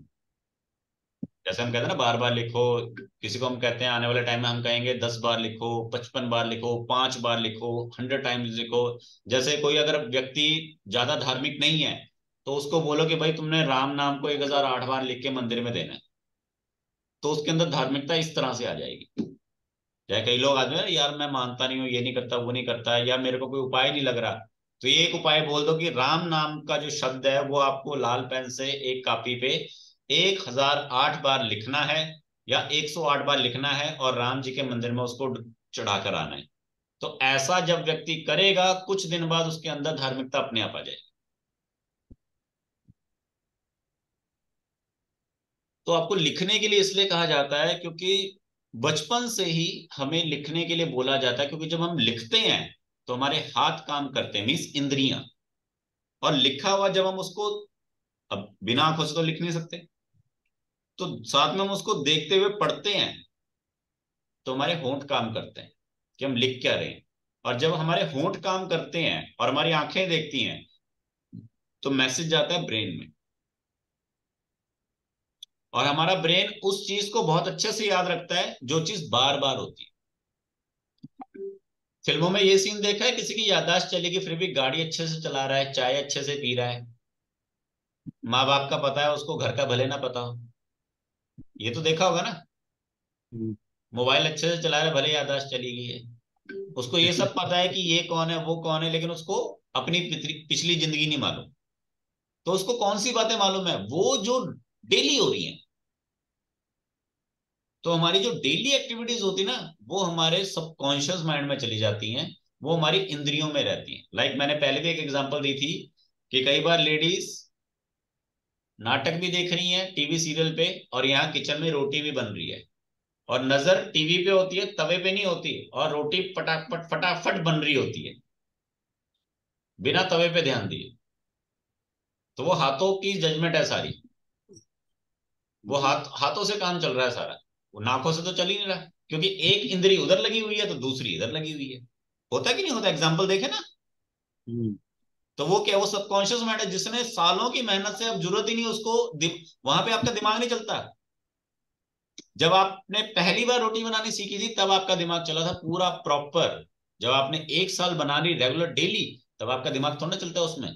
जैसे हम कहते हैं ना बार बार लिखो, किसी को हम कहते हैं आने वाले टाइम में हम कहेंगे 10 बार लिखो, 55 बार लिखो, 5 बार लिखो, 100 टाइम्स लिखो। जैसे कोई अगर व्यक्ति ज्यादा धार्मिक नहीं है, तो उसको बोलो कि भाई तुमने राम नाम को 1008 बार लिख के मंदिर में देना है, तो उसके अंदर धार्मिकता इस तरह से आ जाएगी। चाहे कई लोग आते हैं यार मैं मानता नहीं हूँ, ये नहीं करता, वो नहीं करता, या मेरे को कोई उपाय नहीं लग रहा, तो ये एक उपाय बोल दो कि राम नाम का जो शब्द है वो आपको लाल पेन से एक कॉपी पे 1008 बार लिखना है, या 108 बार लिखना है, और राम जी के मंदिर में उसको चढ़ा कर आना है। तो ऐसा जब व्यक्ति करेगा, कुछ दिन बाद उसके अंदर धार्मिकता अपने आप आ जाएगी। तो आपको लिखने के लिए इसलिए कहा जाता है क्योंकि बचपन से ही हमें लिखने के लिए बोला जाता है, क्योंकि जब हम लिखते हैं तो हमारे हाथ काम करते हैं, मीन्स इंद्रियां। और लिखा हुआ जब हम उसको, अब बिना आंखों से तो लिख नहीं सकते, तो साथ में हम उसको देखते हुए पढ़ते हैं, तो हमारे होंठ काम करते हैं कि हम लिख क्या रहे हैं। और जब हमारे होंठ काम करते हैं और हमारी आंखें देखती हैं, तो मैसेज जाता है ब्रेन में। और हमारा ब्रेन उस चीज को बहुत अच्छे से याद रखता है जो चीज बार बार होती है। फिल्मों में ये सीन देखा है, किसी की याददाश्त चलेगी फिर भी गाड़ी अच्छे से चला रहा है, चाय अच्छे से पी रहा है, माँ बाप का पता है उसको, घर का भले ना पता हो। ये तो देखा होगा ना। हम्म। मोबाइल अच्छे से चला रहा है, भले याददाश्त चली गई है, उसको ये सब पता है कि ये कौन है वो कौन है, लेकिन उसको अपनी पिछली जिंदगी नहीं मालूम। तो उसको कौन सी बातें मालूम है, वो जो डेली हो रही हैं। तो हमारी जो डेली एक्टिविटीज होती है ना, वो हमारे सबकॉन्शियस माइंड में चली जाती हैं, वो हमारी इंद्रियों में रहती हैं। लाइक मैंने पहले भी एक एग्जांपल दी थी कि कई बार लेडीज नाटक भी देख रही हैं टीवी सीरियल पे, और यहाँ किचन में रोटी भी बन रही है, और नजर टीवी पे होती है, तवे पे नहीं होती, और रोटी फटाफट फटाफट बन रही होती है बिना तवे पे ध्यान दिए। तो वो हाथों की जजमेंट है सारी, वो हाथों से काम चल रहा है सारा, वो नाकों से तो चल ही नहीं रहा, क्योंकि एक इंद्री उधर लगी हुई है तो दूसरी इधर लगी हुई है। होता कि नहीं होता, एग्जाम्पल देखे ना। हम्म। तो वो क्या, वो सबकॉन्शियस माइंड है जिसने सालों की मेहनत से, अब जरूरत ही नहीं उसको, वहां पे आपका दिमाग नहीं चलता। जब आपने पहली बार रोटी बनानी सीखी थी तब आपका दिमाग चला था पूरा प्रॉपर। जब आपने 1 साल बना ली रेगुलर डेली, तब आपका दिमाग थोड़ा ना चलता है उसमें।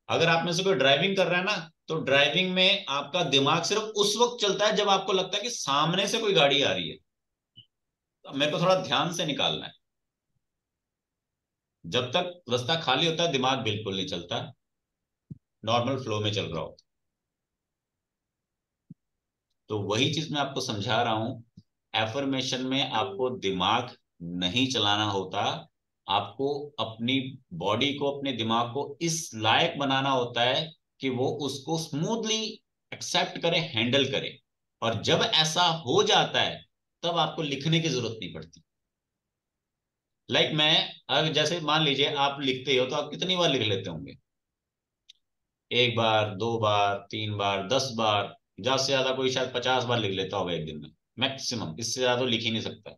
अगर आप में से कोई ड्राइविंग कर रहा है ना, तो ड्राइविंग में आपका दिमाग सिर्फ उस वक्त चलता है जब आपको लगता है कि सामने से कोई गाड़ी आ रही है, तो मेरे को थोड़ा ध्यान से निकालना है। जब तक रास्ता खाली होता है दिमाग बिल्कुल नहीं चलता, नॉर्मल फ्लो में चल रहा होता। तो वही चीज मैं आपको समझा रहा हूं एफर्मेशन में आपको दिमाग नहीं चलाना होता, आपको अपनी बॉडी को, अपने दिमाग को इस लायक बनाना होता है कि वो उसको स्मूथली एक्सेप्ट करे, हैंडल करे। और जब ऐसा हो जाता है तब आपको लिखने की जरूरत नहीं पड़ती। मैं अगर जैसे मान लीजिए आप लिखते हो तो आप कितनी बार लिख लेते होंगे? 1 बार, 2 बार, 3 बार, 10 बार, ज्यादा से ज्यादा कोई शायद 50 बार लिख लेता होगा एक दिन में, मैक्सिमम। इससे ज्यादा तो लिख ही नहीं सकता।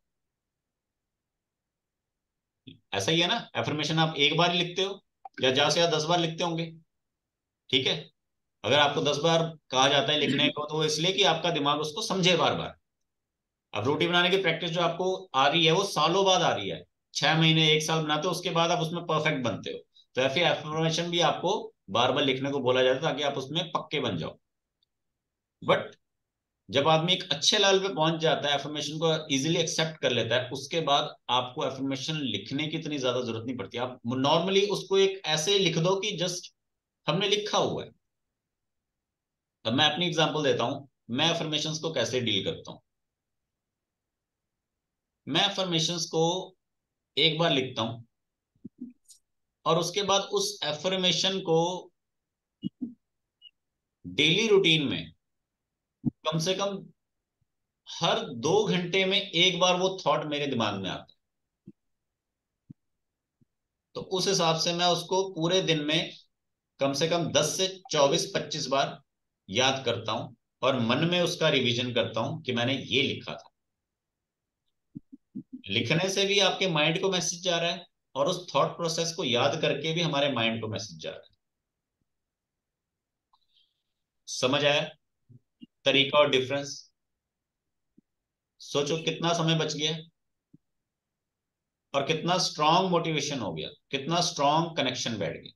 ऐसा ही है ना, एफर्मेशन आप 1 बार ही लिखते हो या ज्यादा से ज्यादा 10 बार लिखते होंगे। ठीक है, अगर आपको 10 बार कहा जाता है लिखने को तो वो इसलिए कि आपका दिमाग उसको समझे बार बार। अब रोटी बनाने की प्रैक्टिस जो आपको आ रही है वो सालों बाद आ रही है, 6 महीने 1 साल बनाते हो, उसके बाद आप उसमें परफेक्ट बनते हो। तो ऐसे एफर्मेशन भी आपको बार बार लिखने को बोला जाता है ताकि आप उसमें पक्के बन जाओ। बट जब आदमी एक अच्छे लेवल पे पहुंच जाता है, एफर्मेशन को इजीली एक्सेप्ट कर लेता है, उसके बाद आपको एफर्मेशन लिखने की इतनी ज्यादा जरूरत नहीं पड़ती। आप नॉर्मली उसको एक ऐसे लिख दो कि जस्ट हमने लिखा हुआ है। अब मैं अपनी एग्जांपल देता हूं, मैं एफर्मेशंस को कैसे डील करता हूं। मैं एफर्मेशंस को 1 बार लिखता हूं और उसके बाद उस एफर्मेशन को डेली रूटीन में कम से कम हर 2 घंटे में 1 बार वो थॉट मेरे दिमाग में आता है। तो उस हिसाब से मैं उसको पूरे दिन में कम से कम 10 से 24-25 बार याद करता हूं और मन में उसका रिवीजन करता हूं कि मैंने ये लिखा था। लिखने से भी आपके माइंड को मैसेज जा रहा है और उस थॉट प्रोसेस को याद करके भी हमारे माइंड को मैसेज जा रहा है। समझ आया तरीका और डिफरेंस? सोचो कितना समय बच गया और कितना स्ट्रांग मोटिवेशन हो गया, कितना स्ट्रांग कनेक्शन बैठ गया।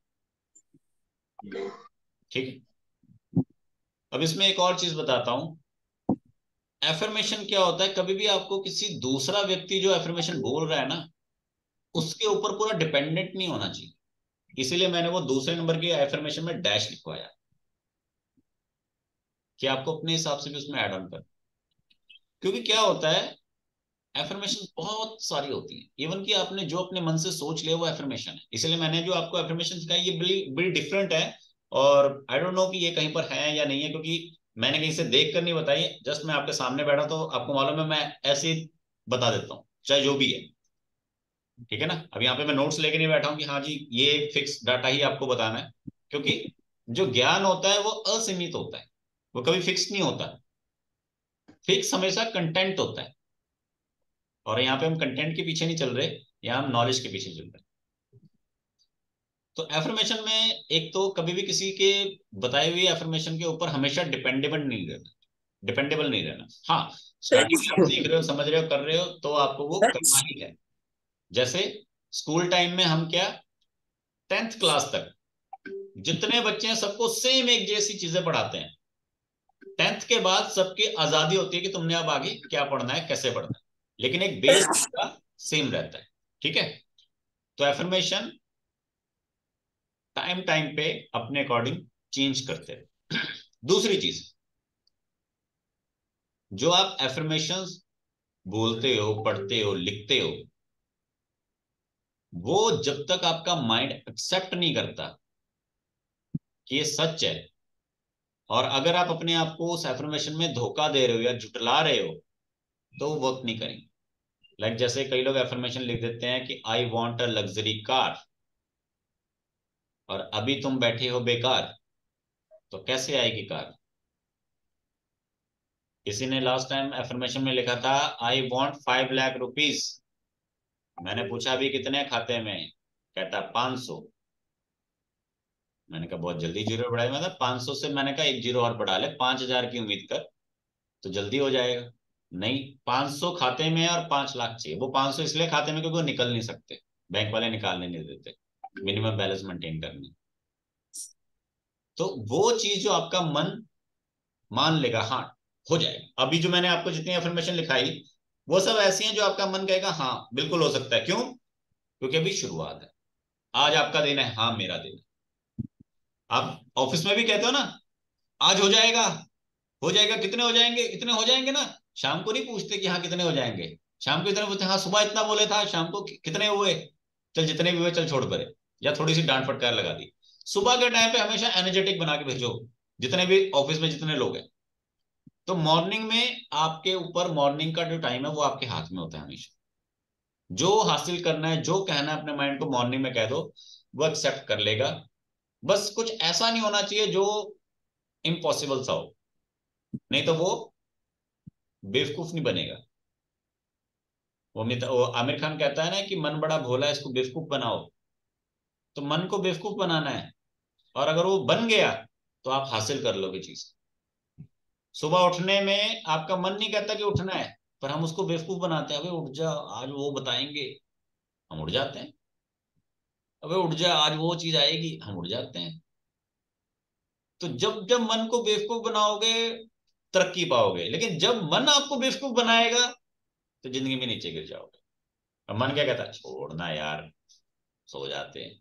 ठीक है, अब इसमें एक और चीज बताता हूं। एफर्मेशन क्या होता है, कभी भी आपको किसी दूसरा व्यक्ति जो एफर्मेशन बोल रहा है ना, उसके ऊपर पूरा डिपेंडेंट नहीं होना चाहिए। इसीलिए मैंने वो दूसरे नंबर की एफर्मेशन में डैश लिखवाया कि आपको अपने हिसाब से भी उसमें ऐड ऑन कर। क्योंकि क्या होता है, एफर्मेशन बहुत सारी होती है, इवन कि आपने जो अपने मन से सोच लिया वो एफर्मेशन है। इसलिए मैंने जो आपको एफर्मेशन सिखाई ये बड़ी डिफरेंट है। और आई डोंट नो कि ये कहीं पर है या नहीं है, क्योंकि मैंने कहीं से देख कर नहीं बताई। जस्ट मैं आपके सामने बैठा तो आपको मालूम है, मैं ऐसे ही बता देता हूँ चाहे जो भी है। ठीक है ना, अब यहाँ पे मैं नोट्स लेके नहीं बैठा हूँ कि हाँ जी ये फिक्स डाटा ही आपको बताना है। क्योंकि जो ज्ञान होता है वो असीमित होता है, वो कभी फिक्स नहीं होता। फिक्स हमेशा कंटेंट होता है, और यहाँ पे हम कंटेंट के पीछे नहीं चल रहे, यहाँ हम नॉलेज के पीछे चल रहे हैं। तो एफर्मेशन में एक तो कभी भी किसी के बताए हुए एफर्मेशन के ऊपर हमेशा डिपेंडेबल नहीं रहना। हाँ, स्टार्टिंग में आप सीख रहे हो, समझ रहे हो, कर रहे हो तो आपको वो करना ही है। जैसे स्कूल टाइम में हम क्या, 10th क्लास तक जितने बच्चे हैं सबको सेम एक जैसी चीजें पढ़ाते हैं। 10th के बाद सबकी आजादी होती है कि तुमने अब आगे क्या पढ़ना है, कैसे पढ़ना है, लेकिन एक बेस का सेम रहता है। ठीक है, तो एफर्मेशन टाइम टाइम पे अपने अकॉर्डिंग चेंज करते हैं। दूसरी चीज, जो आप एफर्मेशंस बोलते हो, पढ़ते हो, लिखते हो, वो जब तक आपका माइंड एक्सेप्ट नहीं करता कि ये सच है, और अगर आप अपने आप को उस एफर्मेशन में धोखा दे रहे हो या झुटला रहे हो तो वो वर्क नहीं करेंगे। जैसे कई लोग एफर्मेशन लिख देते हैं कि I want a luxury car, और अभी तुम बैठे हो बेकार, तो कैसे आएगी कार? किसी ने लास्ट टाइम एफर्मेशन में लिखा था आई वॉन्ट 5 लाख रुपीज। मैंने पूछा अभी कितने खाते में, कहता 500। मैंने कहा बहुत जल्दी जीरो बढ़ाई, मतलब 500 से मैंने कहा एक जीरो और बढ़ा ले, 5,000 की उम्मीद कर तो जल्दी हो जाएगा। नहीं, 500 खाते में और 5 लाख चाहिए। वो 500 इसलिए खाते में क्योंकि वो निकल नहीं सकते, बैंक वाले निकालने नहीं देते, मिनिमम बैलेंस मेंटेन करने। तो वो चीज जो आपका मन मान लेगा, हाँ हो जाएगा। अभी जो मैंने आपको जितनी इन्फॉर्मेशन लिखाई वो सब ऐसी हैं जो आपका मन कहेगा हाँ बिल्कुल हो सकता है। क्यों? क्योंकि अभी शुरुआत है। आज आपका दिन है, हाँ मेरा दिन है। आप ऑफिस में भी कहते हो ना, आज हो जाएगा, हो जाएगा, कितने हो जाएंगे, इतने हो जाएंगे ना, शाम को नहीं पूछते कि हाँ कितने हो जाएंगे, शाम को इतने पूछते हाँ सुबह इतना बोले था, शाम को कितने हुए, चल जितने भी हुए चल छोड़ परे, या थोड़ी सी डांट फटकार लगा दी। सुबह के टाइम पे हमेशा एनर्जेटिक बना के भेजो, जितने भी ऑफिस में जितने लोग हैं। तो मॉर्निंग में आपके ऊपर, मॉर्निंग का जो टाइम है वो आपके हाथ में होता है हमेशा। जो हासिल करना है, जो कहना है अपने माइंड को मॉर्निंग में कह दो, वो एक्सेप्ट कर लेगा। बस कुछ ऐसा नहीं होना चाहिए जो इम्पॉसिबल सा हो, नहीं तो वो बेवकूफ नहीं बनेगा। वो आमिर खान कहता है ना कि मन बड़ा भोला है, इसको बेवकूफ बनाओ। तो मन को बेवकूफ बनाना है, और अगर वो बन गया तो आप हासिल कर लोगे चीज। सुबह उठने में आपका मन नहीं कहता कि उठना है, पर हम उसको बेवकूफ बनाते हैं, अबे उठ जा आज वो बताएंगे, हम उठ जाते हैं। अबे उठ जा आज वो चीज आएगी, हम उठ जाते हैं। तो जब जब मन को बेवकूफ बनाओगे तरक्की पाओगे, लेकिन जब मन आपको बेवकूफ बनाएगा तो जिंदगी में नीचे गिर जाओगे। अब मन क्या कहता है, छोड़ना यार, सो जाते हैं,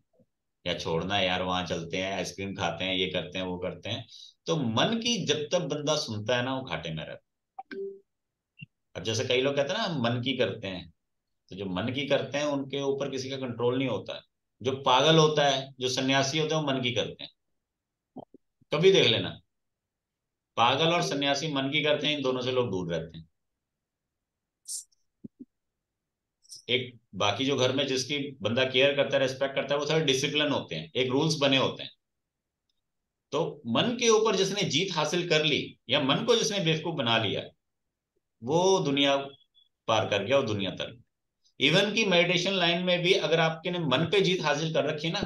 या छोड़ना यार वहां चलते हैं, आइसक्रीम खाते हैं, ये करते हैं वो करते हैं। तो मन की जब तक बंदा सुनता है ना, वो घाटे में रहता है। अब जैसे कई लोग कहते हैं ना हम मन की करते हैं, तो जो मन की करते हैं उनके ऊपर किसी का कंट्रोल नहीं होता है। जो पागल होता है, जो सन्यासी होते हैं, वो मन की करते हैं। कभी देख लेना, पागल और सन्यासी मन की करते हैं, इन दोनों से लोग दूर रहते हैं। एक बाकी जो घर में जिसकी बंदा केयर करता है, रेस्पेक्ट करता है, वो सारे डिसिप्लिन होते हैं, एक रूल्स बने होते हैं। तो मन के ऊपर जिसने जीत हासिल कर ली, या मन को जिसने बेवकूफ बना लिया, वो दुनिया पार कर गया, वो दुनिया तर। इवन की मेडिटेशन लाइन में भी अगर आपके ने मन पे जीत हासिल कर रखी ना,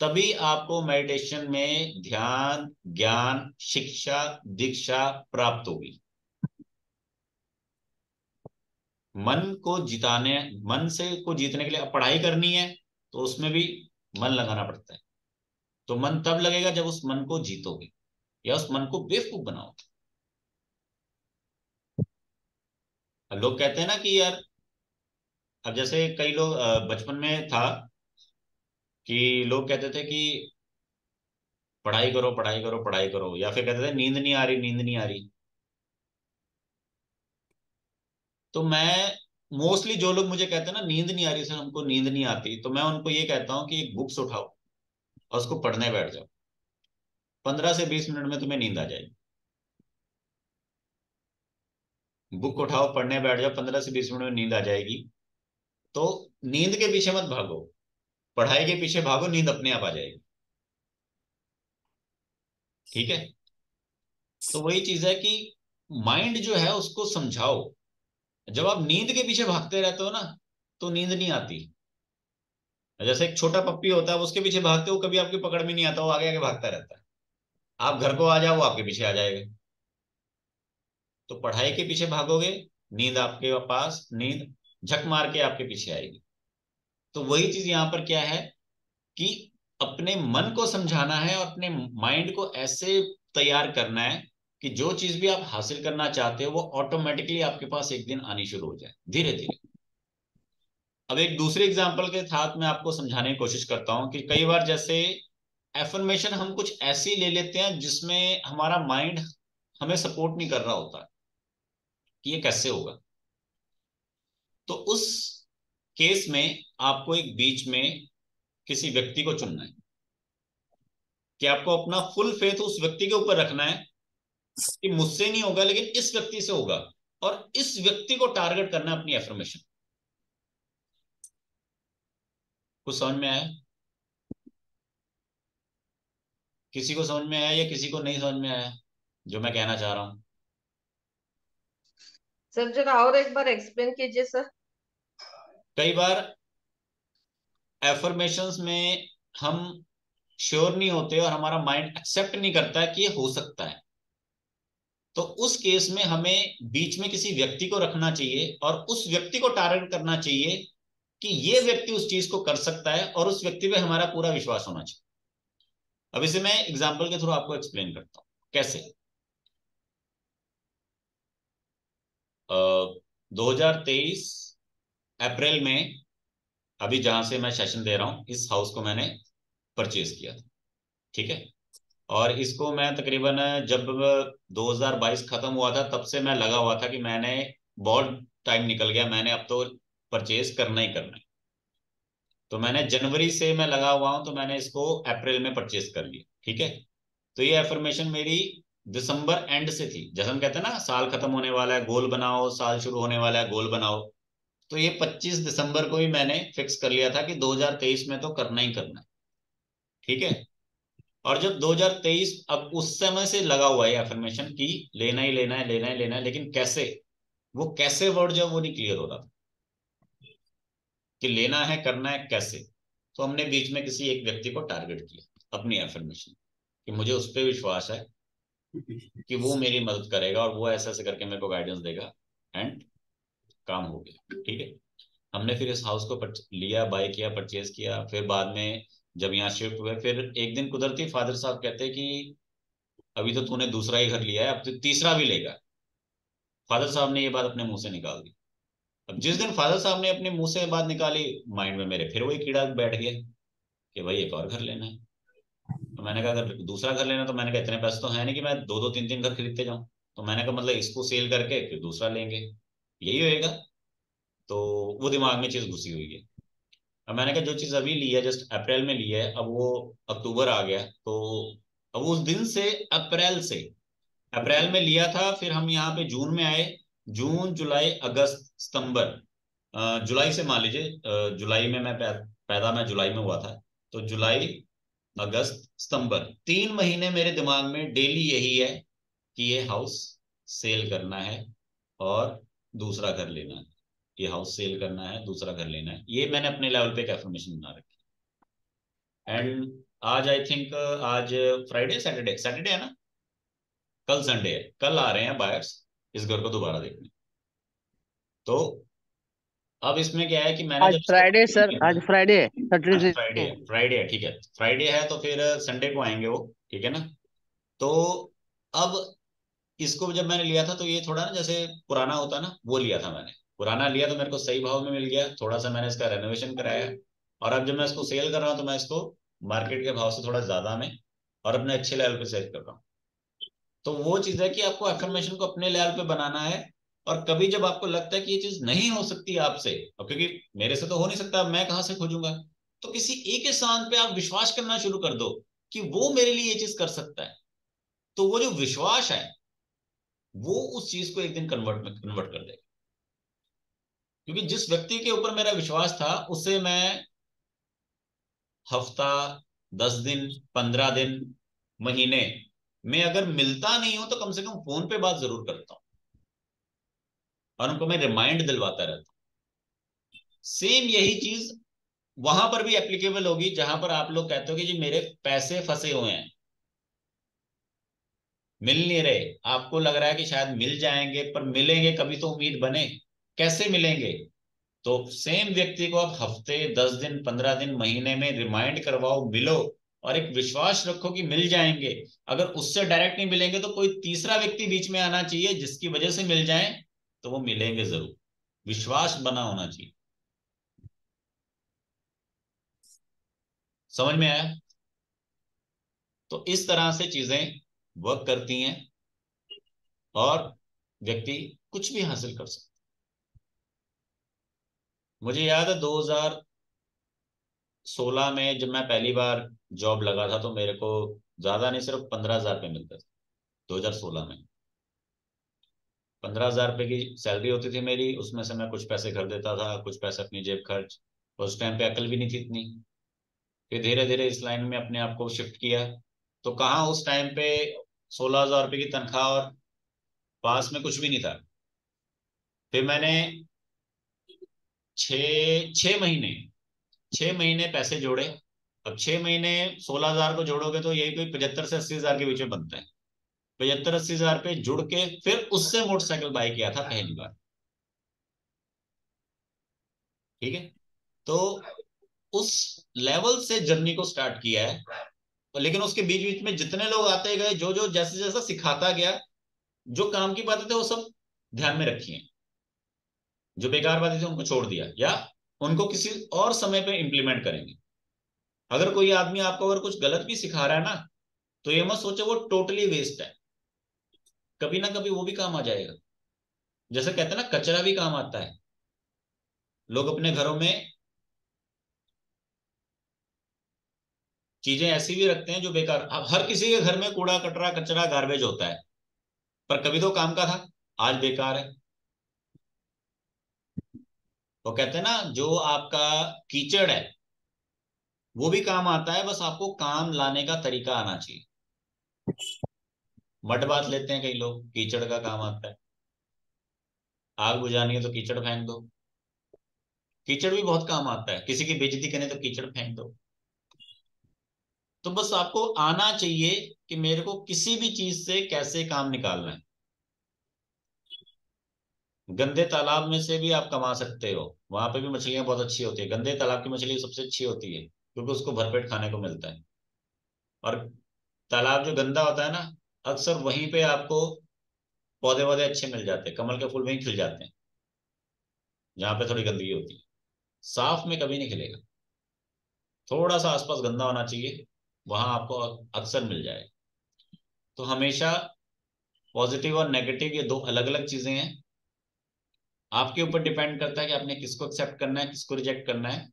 तभी आपको मेडिटेशन में ध्यान, ज्ञान, शिक्षा, दीक्षा प्राप्त होगी। मन को जिताने, मन से को जीतने के लिए अब पढ़ाई करनी है, तो उसमें भी मन लगाना पड़ता है। तो मन तब लगेगा जब उस मन को जीतोगे, या उस मन को बेवकूफ बनाओगे। अब लोग कहते हैं ना कि यार, अब जैसे कई लोग बचपन में था कि लोग कहते थे कि पढ़ाई करो पढ़ाई करो पढ़ाई करो, या फिर कहते थे नींद नहीं आ रही नींद नहीं आ रही। तो मैं मोस्टली, जो लोग मुझे कहते हैं ना नींद नहीं आ रही सर, हमको नींद नहीं आती, तो मैं उनको ये कहता हूँ कि एक बुक्स उठाओ और उसको पढ़ने बैठ जाओ, 15 से 20 मिनट में तुम्हें नींद आ जाएगी। बुक उठाओ, पढ़ने बैठ जाओ, 15 से 20 मिनट में नींद आ जाएगी। तो नींद के पीछे मत भागो, पढ़ाई के पीछे भागो, नींद अपने आप आ जाएगी। ठीक है। तो वही चीज है कि माइंड जो है उसको समझाओ। जब आप नींद के पीछे भागते रहते हो ना, तो नींद नहीं आती। जैसे एक छोटा पप्पी होता है, उसके पीछे भागते हो, कभी आपकी पकड़ में नहीं आता, वो आगे आगे भागता रहता है। आप घर को आ जाओ, वो आपके पीछे आ जाएगा। तो पढ़ाई के पीछे भागोगे, नींद आपके पास, नींद झक मार के आपके पीछे आएगी। तो वही चीज यहाँ पर क्या है कि अपने मन को समझाना है, और अपने माइंड को ऐसे तैयार करना है कि जो चीज भी आप हासिल करना चाहते हो, वो ऑटोमेटिकली आपके पास एक दिन आनी शुरू हो जाए, धीरे धीरे। अब एक दूसरे एग्जांपल के साथ मैं आपको समझाने की कोशिश करता हूं कि कई बार जैसे एफर्मेशन हम कुछ ऐसी ले लेते हैं जिसमें हमारा माइंड हमें सपोर्ट नहीं कर रहा होता कि ये कैसे होगा। तो उस केस में आपको एक बीच में किसी व्यक्ति को चुनना है, कि आपको अपना फुल फेथ उस व्यक्ति के ऊपर रखना है कि मुझसे नहीं होगा लेकिन इस व्यक्ति से होगा, और इस व्यक्ति को टारगेट करना है अपनी एफर्मेशन। कुछ समझ में आया? किसी को समझ में आया या किसी को नहीं समझ में आया जो मैं कहना चाह रहा हूं? सर जरा और एक बार एक्सप्लेन कीजिए सर। कई बार एफर्मेशंस में हम श्योर नहीं होते, और हमारा माइंड एक्सेप्ट नहीं करता है कि ये हो सकता है। तो उस केस में हमें बीच में किसी व्यक्ति को रखना चाहिए, और उस व्यक्ति को टारगेट करना चाहिए कि ये व्यक्ति उस चीज को कर सकता है, और उस व्यक्ति पे हमारा पूरा विश्वास होना चाहिए। अब इसे मैं एग्जाम्पल के थ्रू आपको एक्सप्लेन करता हूं कैसे। 2023 अप्रैल में, अभी जहां से मैं सेशन दे रहा हूं, इस हाउस को मैंने परचेज किया था। ठीक है। और इसको मैं तकरीबन जब 2022 खत्म हुआ था तब से मैं लगा हुआ था कि मैंने बहुत टाइम निकल गया, मैंने अब तो परचेज करना ही करना है। तो मैंने जनवरी से मैं लगा हुआ हूं, तो मैंने इसको अप्रैल में परचेज कर लिया। ठीक है, तो ये एफर्मेशन मेरी दिसंबर एंड से थी। जैसे हम कहते हैं ना, साल खत्म होने वाला है गोल बनाओ, साल शुरू होने वाला है गोल बनाओ। तो ये 25 दिसंबर को ही मैंने फिक्स कर लिया था कि 2023 में तो करना ही करना है। ठीक है, और जब 2023 अब उस समय से लगा हुआ है एफर्मेशन की लेना ही लेना है, लेना ही लेना है, लेकिन कैसे, वो कैसे वर्ड जो वो नहीं क्लियर हो रहा था कि लेना है करना है कैसे। तो हमने बीच में किसी एक व्यक्ति को टारगेट किया अपनी एफर्मेशन कि मुझे उस पर विश्वास है कि वो मेरी मदद करेगा और वो ऐसे ऐसे करके मेरे को गाइडेंस देगा, एंड काम हो गया। ठीक है, हमने फिर इस हाउस को लिया, बाय किया, परचेज किया। फिर बाद में जब यहाँ शिफ्ट हुए, फिर एक दिन कुदरती फादर साहब कहते कि अभी तो तूने दूसरा ही घर लिया है, अब तो तीसरा भी लेगा। फादर साहब ने ये बात अपने मुंह से निकाल दी। अब जिस दिन फादर साहब ने अपने मुंह से बात निकाली, माइंड में मेरे फिर वही कीड़ा बैठ गया कि भाई एक और घर लेना है। तो मैंने कहा अगर दूसरा घर लेना, तो मैंने कहा इतने पैसे तो है नहीं कि मैं दो दो तीन तीन घर खरीदते जाऊं। तो मैंने कहा मतलब इसको सेल करके फिर दूसरा लेंगे, यही होएगा। तो वो दिमाग में चीज घुसी हुई है। अब मैंने कहा जो चीज अभी ली है, जस्ट अप्रैल में ली है, अब वो अक्टूबर आ गया, तो अब उस दिन से अप्रैल में लिया था, फिर हम यहाँ पे जून में आए। जून जुलाई अगस्त सितंबर, जुलाई से मान लीजिए, जुलाई में मैं पैदा मैं जुलाई में हुआ था। तो जुलाई अगस्त सितंबर 3 महीने मेरे दिमाग में डेली यही है कि ये हाउस सेल करना है और दूसरा घर लेना है, ये हाउस सेल करना है, दूसरा घर लेना है। ये मैंने अपने लेवल पे एक एफर्मेशन बना रखी। एंड आज आई थिंक आज फ्राइडे, सैटरडे सैटरडे है ना, कल संडे है, कल आ रहे हैं बायर्स इस घर को दोबारा देखने। तो अब इसमें क्या है कि मैंने आज जब इसको फ्राइडे सर, आज फ्राइडे है, आज सैटरडे फ्राइडे है। है, फ्राइडे है, ठीक है, फ्राइडे है, तो फिर संडे को आएंगे वो। ठीक है ना। तो अब इसको जब मैंने लिया था, तो ये थोड़ा ना जैसे पुराना होता ना, वो लिया था मैंने। पुराना लिया तो मेरे को सही भाव में मिल गया, थोड़ा सा मैंने इसका रेनोवेशन कराया, और अब जब मैं इसको सेल कर रहा हूँ तो मैं इसको मार्केट के भाव से थोड़ा ज्यादा में और अपने अच्छे लेवल पे सेल कर रहा हूँ। तो वो चीज है कि आपको एफर्मेशन को अपने लेवल पे बनाना है। और कभी जब आपको लगता है कि ये चीज नहीं हो सकती आपसे, और क्योंकि मेरे से तो हो नहीं सकता, मैं कहाँ से खोजूंगा, तो किसी एक इंसान पे आप विश्वास करना शुरू कर दो कि वो मेरे लिए ये चीज कर सकता है। तो वो जो विश्वास है, वो उस चीज को एक दिन कन्वर्ट कर देगा। क्योंकि जिस व्यक्ति के ऊपर मेरा विश्वास था, उससे मैं हफ्ता, 10 दिन, 15 दिन, महीने में अगर मिलता नहीं हूं तो कम से कम फोन पे बात जरूर करता हूं, और उनको मैं रिमाइंड दिलवाता रहता हूं। सेम यही चीज वहां पर भी एप्लीकेबल होगी, जहां पर आप लोग कहते हो कि जी मेरे पैसे फंसे हुए हैं, मिल नहीं रहे, आपको लग रहा है कि शायद मिल जाएंगे, पर मिलेंगे कभी तो उम्मीद बने, कैसे मिलेंगे। तो सेम व्यक्ति को आप हफ्ते, 10 दिन, 15 दिन, महीने में रिमाइंड करवाओ, मिलो, और एक विश्वास रखो कि मिल जाएंगे। अगर उससे डायरेक्ट नहीं मिलेंगे तो कोई तीसरा व्यक्ति बीच में आना चाहिए जिसकी वजह से मिल जाए, तो वो मिलेंगे जरूर। विश्वास बना होना चाहिए। समझ में आया। तो इस तरह से चीजें वर्क करती हैं, और व्यक्ति कुछ भी हासिल कर सकता। मुझे याद है 2016 में जब मैं पहली बार जॉब लगा था, तो मेरे को ज्यादा नहीं, सिर्फ 15,000 रुपये मिलते थे 2016 में। 15,000 रुपये की सैलरी होती थी मेरी, उसमें से मैं कुछ पैसे घर देता था, कुछ पैसे अपनी जेब खर्च। उस टाइम पे अकल भी नहीं थी इतनी। फिर धीरे धीरे इस लाइन में अपने आप को शिफ्ट किया। तो कहाँ उस टाइम पे 16,000 रुपये की तनख्वाह, और पास में कुछ भी नहीं था। फिर मैंने छ 6 महीने 6 महीने पैसे जोड़े। अब 6 महीने 16,000 को जोड़ोगे तो यही कोई 75 से 80,000 के बीच में बनता है। 75-80,000 पे जुड़ के फिर उससे मोटरसाइकिल बाय किया था पहली बार। ठीक है, तो उस लेवल से जर्नी को स्टार्ट किया है। लेकिन उसके बीच बीच में जितने लोग आते गए, जो जो जैसे जैसा सिखाता गया, जो काम की बातें थे वो सब ध्यान में रखी हैं, जो बेकार बातें थी उनको छोड़ दिया, या उनको किसी और समय पे इंप्लीमेंट करेंगे। अगर कोई आदमी आपको अगर कुछ गलत भी सिखा रहा है ना, तो ये मत सोचो वो टोटली वेस्ट है, कभी ना कभी वो भी काम आ जाएगा। जैसे कहते हैं ना, कचरा भी काम आता है। लोग अपने घरों में चीजें ऐसी भी रखते हैं जो बेकार, अब हर किसी के घर में कूड़ा कचरा कचरा गार्बेज होता है, पर कभी तो काम का था, आज बेकार है। वो कहते हैं ना, जो आपका कीचड़ है वो भी काम आता है, बस आपको काम लाने का तरीका आना चाहिए। मड बात लेते हैं कई लोग, कीचड़ का काम आता है। आग बुझानी है तो कीचड़ फेंक दो, कीचड़ भी बहुत काम आता है। किसी की बेइज्जती करने तो कीचड़ फेंक दो। तो बस आपको आना चाहिए कि मेरे को किसी भी चीज से कैसे काम निकालना है। गंदे तालाब में से भी आप कमा सकते हो, वहां पे भी मछलियां बहुत अच्छी होती है। गंदे तालाब की मछली सबसे अच्छी होती है क्योंकि उसको भरपेट खाने को मिलता है। और तालाब जो गंदा होता है ना, अक्सर वहीं पे आपको पौधे वौधे अच्छे मिल जाते हैं, कमल के फूल वहीं खिल जाते हैं जहां पे थोड़ी गंदगी होती है। साफ में कभी नहीं खिलेगा, थोड़ा सा आसपास गंदा होना चाहिए, वहां आपको अक्सर मिल जाएगा। तो हमेशा पॉजिटिव और नेगेटिव ये दो अलग अलग चीजें हैं। आपके ऊपर डिपेंड करता है कि आपने किसको एक्सेप्ट करना है, किसको रिजेक्ट करना है।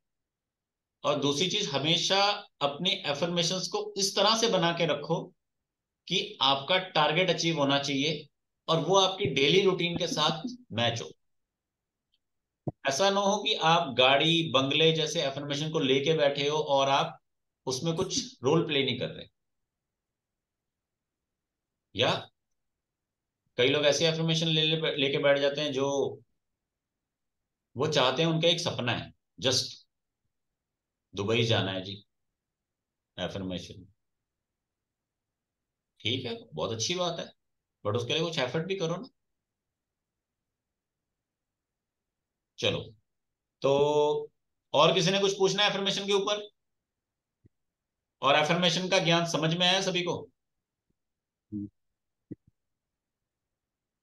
और दूसरी चीज, हमेशा अपनी एफर्मेशंस को इस तरह से बना के रखो कि आपका टारगेट अचीव होना चाहिए और वो आपकी डेली रूटीन के साथ मैच हो। ऐसा ना हो कि आप गाड़ी बंगले जैसे एफर्मेशन को लेके बैठे हो और आप उसमें कुछ रोल प्ले नहीं कर रहे। या कई लोग ऐसे एफर्मेशन लेके बैठ जाते हैं जो वो चाहते हैं, उनका एक सपना है जस्ट दुबई जाना है जी, एफर्मेशन। ठीक है, बहुत अच्छी बात है, बट उसके लिए कुछ एफर्ट भी करो ना। चलो, तो और किसी ने कुछ पूछना है एफर्मेशन के ऊपर? और एफर्मेशन का ज्ञान समझ में आया सभी को?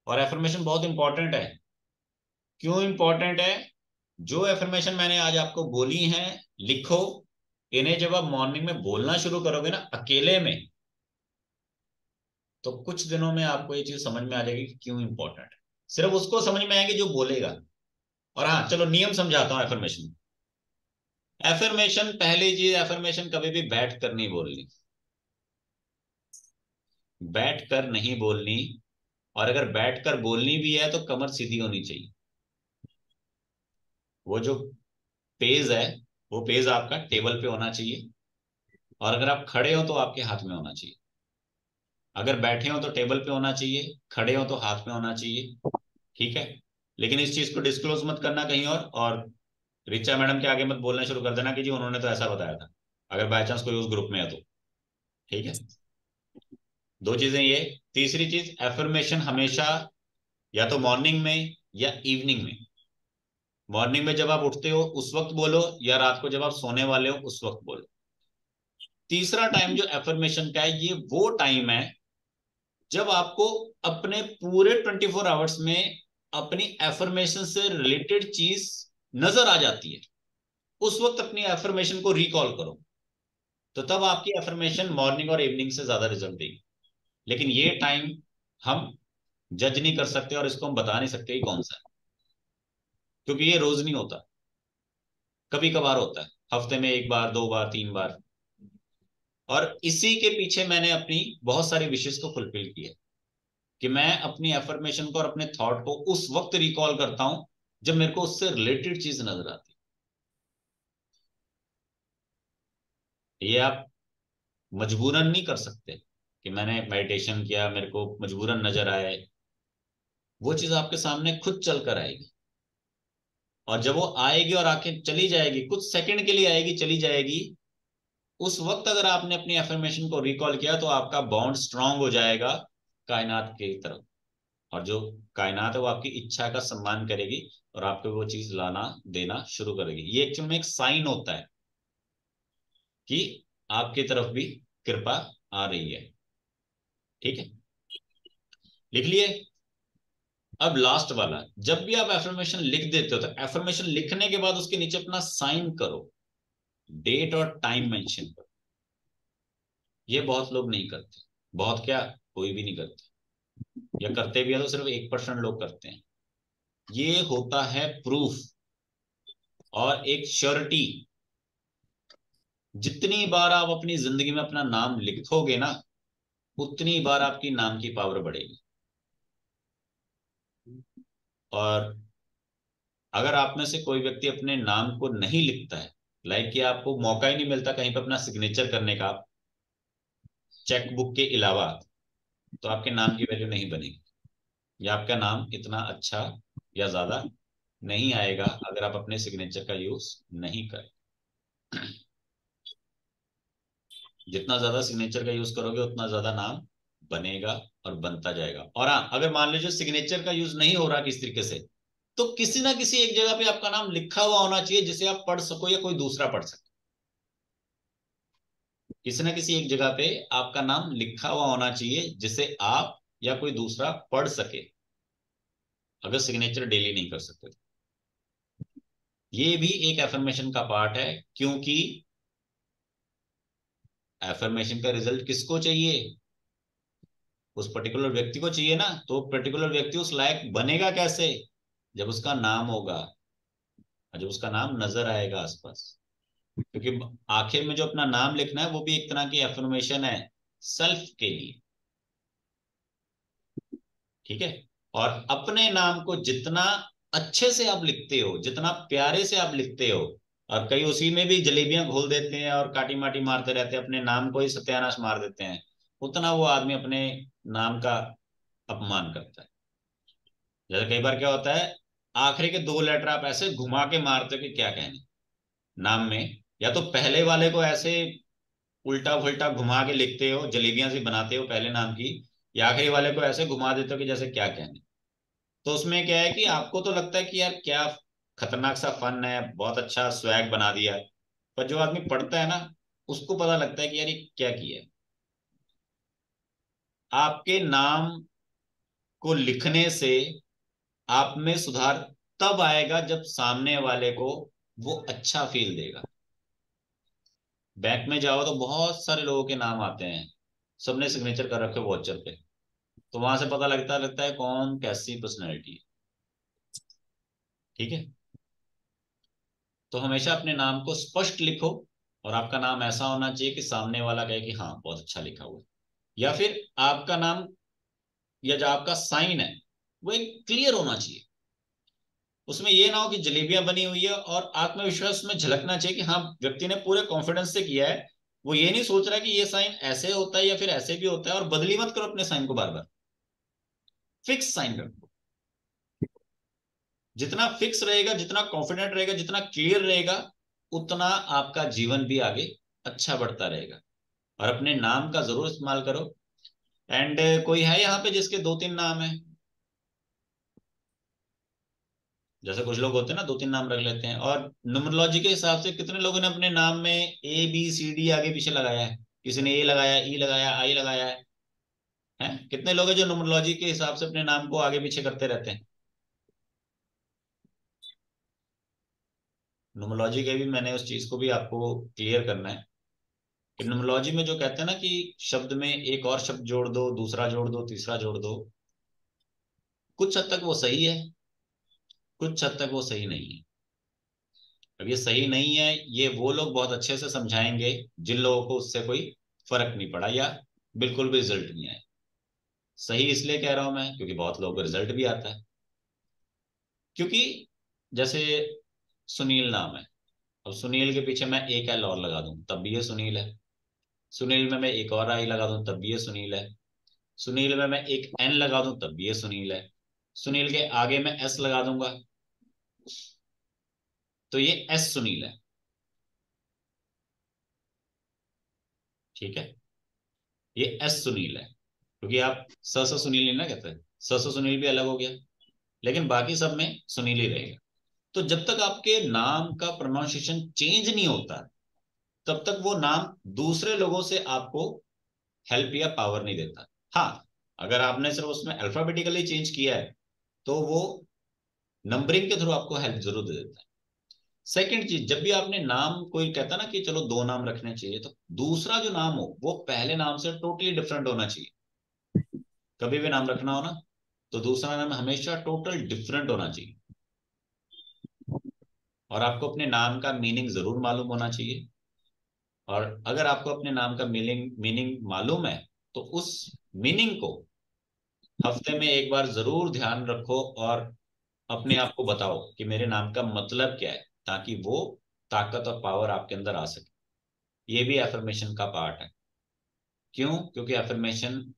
और एफर्मेशन बहुत इंपॉर्टेंट है। क्यों इंपॉर्टेंट है? जो एफर्मेशन मैंने आज आपको बोली हैं, लिखो इन्हें। जब आप मॉर्निंग में बोलना शुरू करोगे ना अकेले में, तो कुछ दिनों में आपको ये चीज समझ में आ जाएगी कि क्यों इंपॉर्टेंट है। सिर्फ उसको समझ में आएगी जो बोलेगा। और हाँ, चलो नियम समझाता हूँ एफर्मेशन। एफर्मेशन, पहली चीज, एफर्मेशन कभी भी बैठ कर नहीं बोलनी, बैठ कर नहीं बोलनी। और अगर बैठ कर बोलनी भी है तो कमर सीधी होनी चाहिए। वो जो पेज है, वो पेज आपका टेबल पे होना चाहिए। और अगर आप खड़े हो तो आपके हाथ में होना चाहिए। अगर बैठे हो तो टेबल पे होना चाहिए, खड़े हो तो हाथ में होना चाहिए। ठीक है, लेकिन इस चीज को डिस्क्लोज मत करना कहीं और रिचा मैडम के आगे मत बोलना शुरू कर देना कि जी उन्होंने तो ऐसा बताया था, अगर बाय चांस कोई उस ग्रुप में है तो। ठीक है, दो चीजें ये। तीसरी चीज, एफर्मेशन हमेशा या तो मॉर्निंग में या इवनिंग में। मॉर्निंग में जब आप उठते हो उस वक्त बोलो, या रात को जब आप सोने वाले हो उस वक्त बोलो। तीसरा टाइम जो एफर्मेशन का है, ये वो टाइम है जब आपको अपने पूरे 24 आवर्स में अपनी एफर्मेशन से रिलेटेड चीज नजर आ जाती है। उस वक्त अपनी एफर्मेशन को रिकॉल करो, तो तब आपकी एफर्मेशन मॉर्निंग और इवनिंग से ज्यादा रिजल्ट देगी। लेकिन ये टाइम हम जज नहीं कर सकते और इसको हम बता नहीं सकते कि कौन सा है, क्योंकि ये रोज नहीं होता, कभी कभार होता है, हफ्ते में एक बार, दो बार, तीन बार। और इसी के पीछे मैंने अपनी बहुत सारी विशेष को फुलफिल किया कि मैं अपनी एफर्मेशन को और अपने थॉट को उस वक्त रिकॉल करता हूं जब मेरे को उससे रिलेटेड चीज नजर आती है। ये आप मजबूरन नहीं कर सकते कि मैंने मेडिटेशन किया मेरे को मजबूरन नजर आए। वो चीज आपके सामने खुद चल कर आएगी। और जब वो आएगी और आके चली जाएगी, कुछ सेकंड के लिए आएगी, चली जाएगी, उस वक्त अगर आपने अपनी एफर्मेशन को रिकॉल किया तो आपका बॉन्ड स्ट्रांग हो जाएगा कायनात की तरफ। और जो कायनात है वो आपकी इच्छा का सम्मान करेगी और आपको वो चीज लाना देना शुरू करेगी। ये एक्चुअल में एक साइन होता है कि आपकी तरफ भी कृपा आ रही है। ठीक है, लिख लिए? अब लास्ट वाला, जब भी आप एफर्मेशन लिख देते हो तो एफर्मेशन लिखने के बाद उसके नीचे अपना साइन करो, डेट और टाइम मेंशन करो। ये बहुत लोग नहीं करते। बहुत क्या, कोई भी नहीं करते, या करते भी है तो सिर्फ 1% लोग करते हैं। ये होता है प्रूफ और एक श्योरिटी। जितनी बार आप अपनी जिंदगी में अपना नाम लिखोगे ना, उतनी बार आपकी नाम की पावर बढ़ेगी। और अगर आप में से कोई व्यक्ति अपने नाम को नहीं लिखता है, लाइक कि आपको मौका ही नहीं मिलता कहीं पर अपना सिग्नेचर करने का चेक बुक के अलावा, तो आपके नाम की वैल्यू नहीं बनेगी, या आपका नाम इतना अच्छा या ज्यादा नहीं आएगा अगर आप अपने सिग्नेचर का यूज नहीं करें। जितना ज्यादा सिग्नेचर का यूज करोगे उतना ज्यादा नाम बनेगा और बनता जाएगा। और हाँ, अगर मान लीजिए सिग्नेचर का यूज नहीं हो रहा किस तरीके से, तो किसी ना किसी एक जगह पे आपका नाम लिखा हुआ होना चाहिए जिसे आप पढ़ सको या कोई दूसरा पढ़ सके। किसी ना किसी एक जगह पे आपका नाम लिखा हुआ होना चाहिए जिसे आप या कोई दूसरा पढ़ सके, अगर सिग्नेचर डेली नहीं कर सकते तो। ये भी एक एफर्मेशन का पार्ट है, क्योंकि एफर्मेशन का रिजल्ट किसको चाहिए? उस पर्टिकुलर व्यक्ति को चाहिए ना। तो पर्टिकुलर व्यक्ति उस लायक बनेगा कैसे? जब उसका नाम होगा, जब उसका नाम नजर आएगा आसपास। क्योंकि आखिर में जो अपना नाम लिखना है वो भी एक तरह की एफर्मेशन है सेल्फ के लिए, ठीक है। और अपने नाम को जितना अच्छे से आप लिखते हो, जितना प्यारे से आप लिखते हो, और कई उसी में भी जलेबियां घोल देते हैं और काटी माटी मारते रहते हैं, अपने नाम को ही सत्यानाश मार देते हैं, उतना वो आदमी अपने नाम का अपमान करता है। जैसे कई बार क्या होता है, आखिरी के 2 लेटर आप ऐसे घुमा के मारते हो कि क्या कहने नाम में, या तो पहले वाले को ऐसे उल्टा फुल्टा घुमा के लिखते हो, जलेबियां सी बनाते हो पहले नाम की, या आखिरी वाले को ऐसे घुमा देते हो कि जैसे क्या कहने। तो उसमें क्या है कि आपको तो लगता है कि यार क्या खतरनाक सा फन है, बहुत अच्छा स्वैग बना दिया, पर जो आदमी पढ़ता है ना, उसको पता लगता है कि यार ये क्या किया है। आपके नाम को लिखने से आप में सुधार तब आएगा जब सामने वाले को वो अच्छा फील देगा। बैंक में जाओ तो बहुत सारे लोगों के नाम आते हैं, सबने सिग्नेचर कर रखे वॉचर पे, तो वहां से पता लगता है कौन कैसी पर्सनैलिटी है, ठीक है। तो हमेशा अपने नाम को स्पष्ट लिखो, और आपका नाम ऐसा होना चाहिए कि सामने वाला कहे कि हाँ बहुत अच्छा लिखा हुआ है। या फिर आपका नाम या जो आपका साइन है वो एक क्लियर होना चाहिए। उसमें ये ना हो कि जलेबियां बनी हुई है, और आत्मविश्वास में झलकना चाहिए कि हाँ व्यक्ति ने पूरे कॉन्फिडेंस से किया है। वो ये नहीं सोच रहा कि ये साइन ऐसे होता है या फिर ऐसे भी होता है, और बदली मत करो अपने साइन को बार बार, फिक्स साइन रखो। जितना फिक्स रहेगा, जितना कॉन्फिडेंट रहेगा, जितना क्लियर रहेगा, उतना आपका जीवन भी आगे अच्छा बढ़ता रहेगा। और अपने नाम का जरूर इस्तेमाल करो। एंड कोई है यहाँ पे जिसके 2-3 नाम है? जैसे कुछ लोग होते हैं ना 2-3 नाम रख लेते हैं, और न्यूमरोलॉजी के हिसाब से कितने लोगों ने अपने नाम में ABCD आगे पीछे लगाया है? किसी ने ए लगाया, ई लगाया, आई लगाया है? कितने लोग हैं जो न्यूमरोलॉजी के हिसाब से अपने नाम को आगे पीछे करते रहते हैं? न्यूमरोलॉजी के भी मैंने उस चीज को भी आपको क्लियर करना है कि न्यूमरोलॉजी में जो कहते हैं ना कि शब्द में एक और शब्द जोड़ दो, दूसरा जोड़ दो, तीसरा जोड़ दो, कुछ हद तक वो सही है, कुछ हद तक वो सही नहीं है। अब ये सही नहीं है, ये वो लोग बहुत अच्छे से समझाएंगे जिन लोगों को उससे कोई फर्क नहीं पड़ा या बिल्कुल भी रिजल्ट नहीं आया। सही इसलिए कह रहा हूं मैं क्योंकि बहुत लोगों को रिजल्ट भी आता है। क्योंकि जैसे सुनील नाम है, अब सुनील के पीछे मैं एक एल और लगा दूं तब भी ये सुनील है। सुनील में मैं एक और आई लगा दूं तब भी ये सुनील है। सुनील में मैं एक एन लगा दूं तब भी ये सुनील है। सुनील के आगे मैं एस लगा दूंगा तो ये एस सुनील है, ठीक है। ये एस सुनील है, क्योंकि आप स सुनील नहीं ना कहते, स सुनील भी अलग हो गया, लेकिन बाकी सब में सुनील ही रहेगा। तो जब तक आपके नाम का प्रोनाउंसिएशन चेंज नहीं होता, तब तक वो नाम दूसरे लोगों से आपको हेल्प या पावर नहीं देता। हाँ, अगर आपने सिर्फ उसमें अल्फाबेटिकली चेंज किया है तो वो नंबरिंग के थ्रू आपको हेल्प जरूर दे देता है। सेकंड चीज, जब भी आपने नाम, कोई कहता ना कि चलो 2 नाम रखने चाहिए, तो दूसरा जो नाम हो वो पहले नाम से टोटली डिफरेंट होना चाहिए। कभी भी नाम रखना हो ना, तो दूसरा नाम हमेशा टोटल डिफरेंट होना चाहिए। और आपको अपने नाम का मीनिंग जरूर मालूम होना चाहिए। और अगर आपको अपने नाम का मीनिंग मीनिंग मालूम है, तो उस मीनिंग को हफ्ते में एक बार जरूर ध्यान रखो और अपने आप को बताओ कि मेरे नाम का मतलब क्या है, ताकि वो ताकत और पावर आपके अंदर आ सके। ये भी एफर्मेशन का पार्ट है। क्यों? क्योंकि एफर्मेशन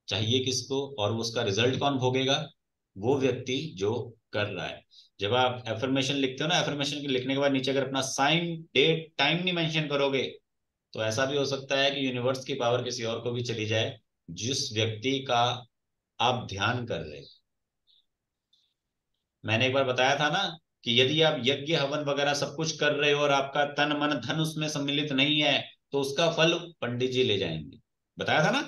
चाहिए किसको, और उसका रिजल्ट कौन भोगेगा? वो व्यक्ति जो कर रहा है। जब आप एफर्मेशन लिखते हो ना, एफर्मेशन लिखने के बाद नीचे अगर अपना साइन, डेट, टाइम नहीं मेंशन करोगे, तो ऐसा भी हो सकता है कि यूनिवर्स की पावर किसी और को भी चली जाए, जिस व्यक्ति का आप ध्यान कर रहे हो। मैंने एक बार बताया था ना कि यदि आप यज्ञ हवन वगैरह सब कुछ कर रहे हो और आपका तन मन धन उसमें सम्मिलित नहीं है, तो उसका फल पंडित जी ले जाएंगे। बताया था ना?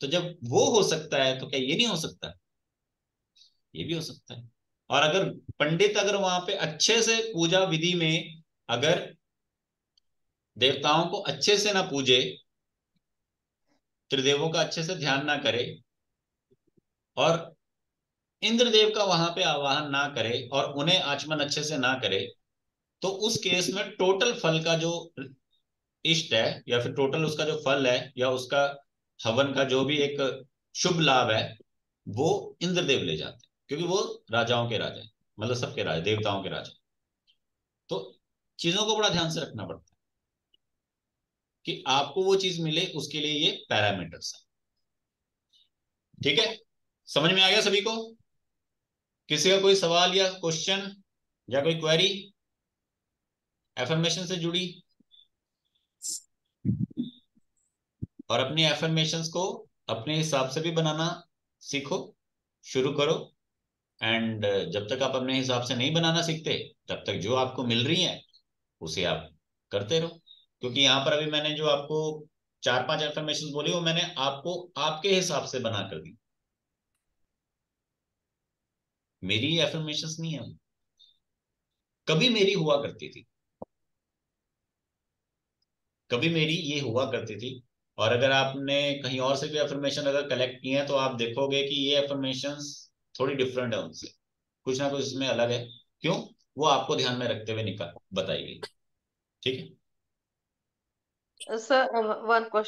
तो जब वो हो सकता है, तो क्या ये नहीं हो सकता? ये भी हो सकता है। और अगर पंडित अगर वहां पे अच्छे से पूजा विधि में, अगर देवताओं को अच्छे से ना पूजे, त्रिदेवों का अच्छे से ध्यान ना करे, और इंद्रदेव का वहां पे आवाहन ना करे, और उन्हें आचमन अच्छे से ना करे, तो उस केस में टोटल फल का जो इष्ट है, या फिर टोटल उसका जो फल है, या उसका हवन का जो भी एक शुभ लाभ है, वो इंद्रदेव ले जाते हैं, क्योंकि वो राजाओं के राजा है, मतलब सबके राजा, देवताओं के राजा। तो चीजों को बड़ा ध्यान से रखना पड़ता है कि आपको वो चीज मिले, उसके लिए ये पैरामीटर्स है। ठीक है? समझ में आ गया सभी को? किसी का कोई सवाल या क्वेश्चन या कोई क्वेरी एफर्मेशन से जुड़ी? और अपनी एफर्मेशंस को अपने हिसाब से भी बनाना सीखो, शुरू करो। एंड जब तक आप अपने हिसाब से नहीं बनाना सीखते, तब तक जो आपको मिल रही है उसे आप करते रहो। क्योंकि यहाँ पर अभी मैंने जो आपको 4-5 एफर्मेशन बोली, वो मैंने आपको आपके हिसाब से बना कर दी। मेरी एफर्मेशन नहीं है, कभी मेरी हुआ करती थी, कभी मेरी ये हुआ करती थी। और अगर आपने कहीं और से भी एफर्मेशन अगर कलेक्ट किए हैं, तो आप देखोगे कि ये एफर्मेशन थोड़ी डिफरेंट है उनसे, कुछ ना कुछ इसमें अलग है। क्यों? वो आपको ध्यान में रखते हुए निकाल बताई गई। ठीक है? Sir, one question.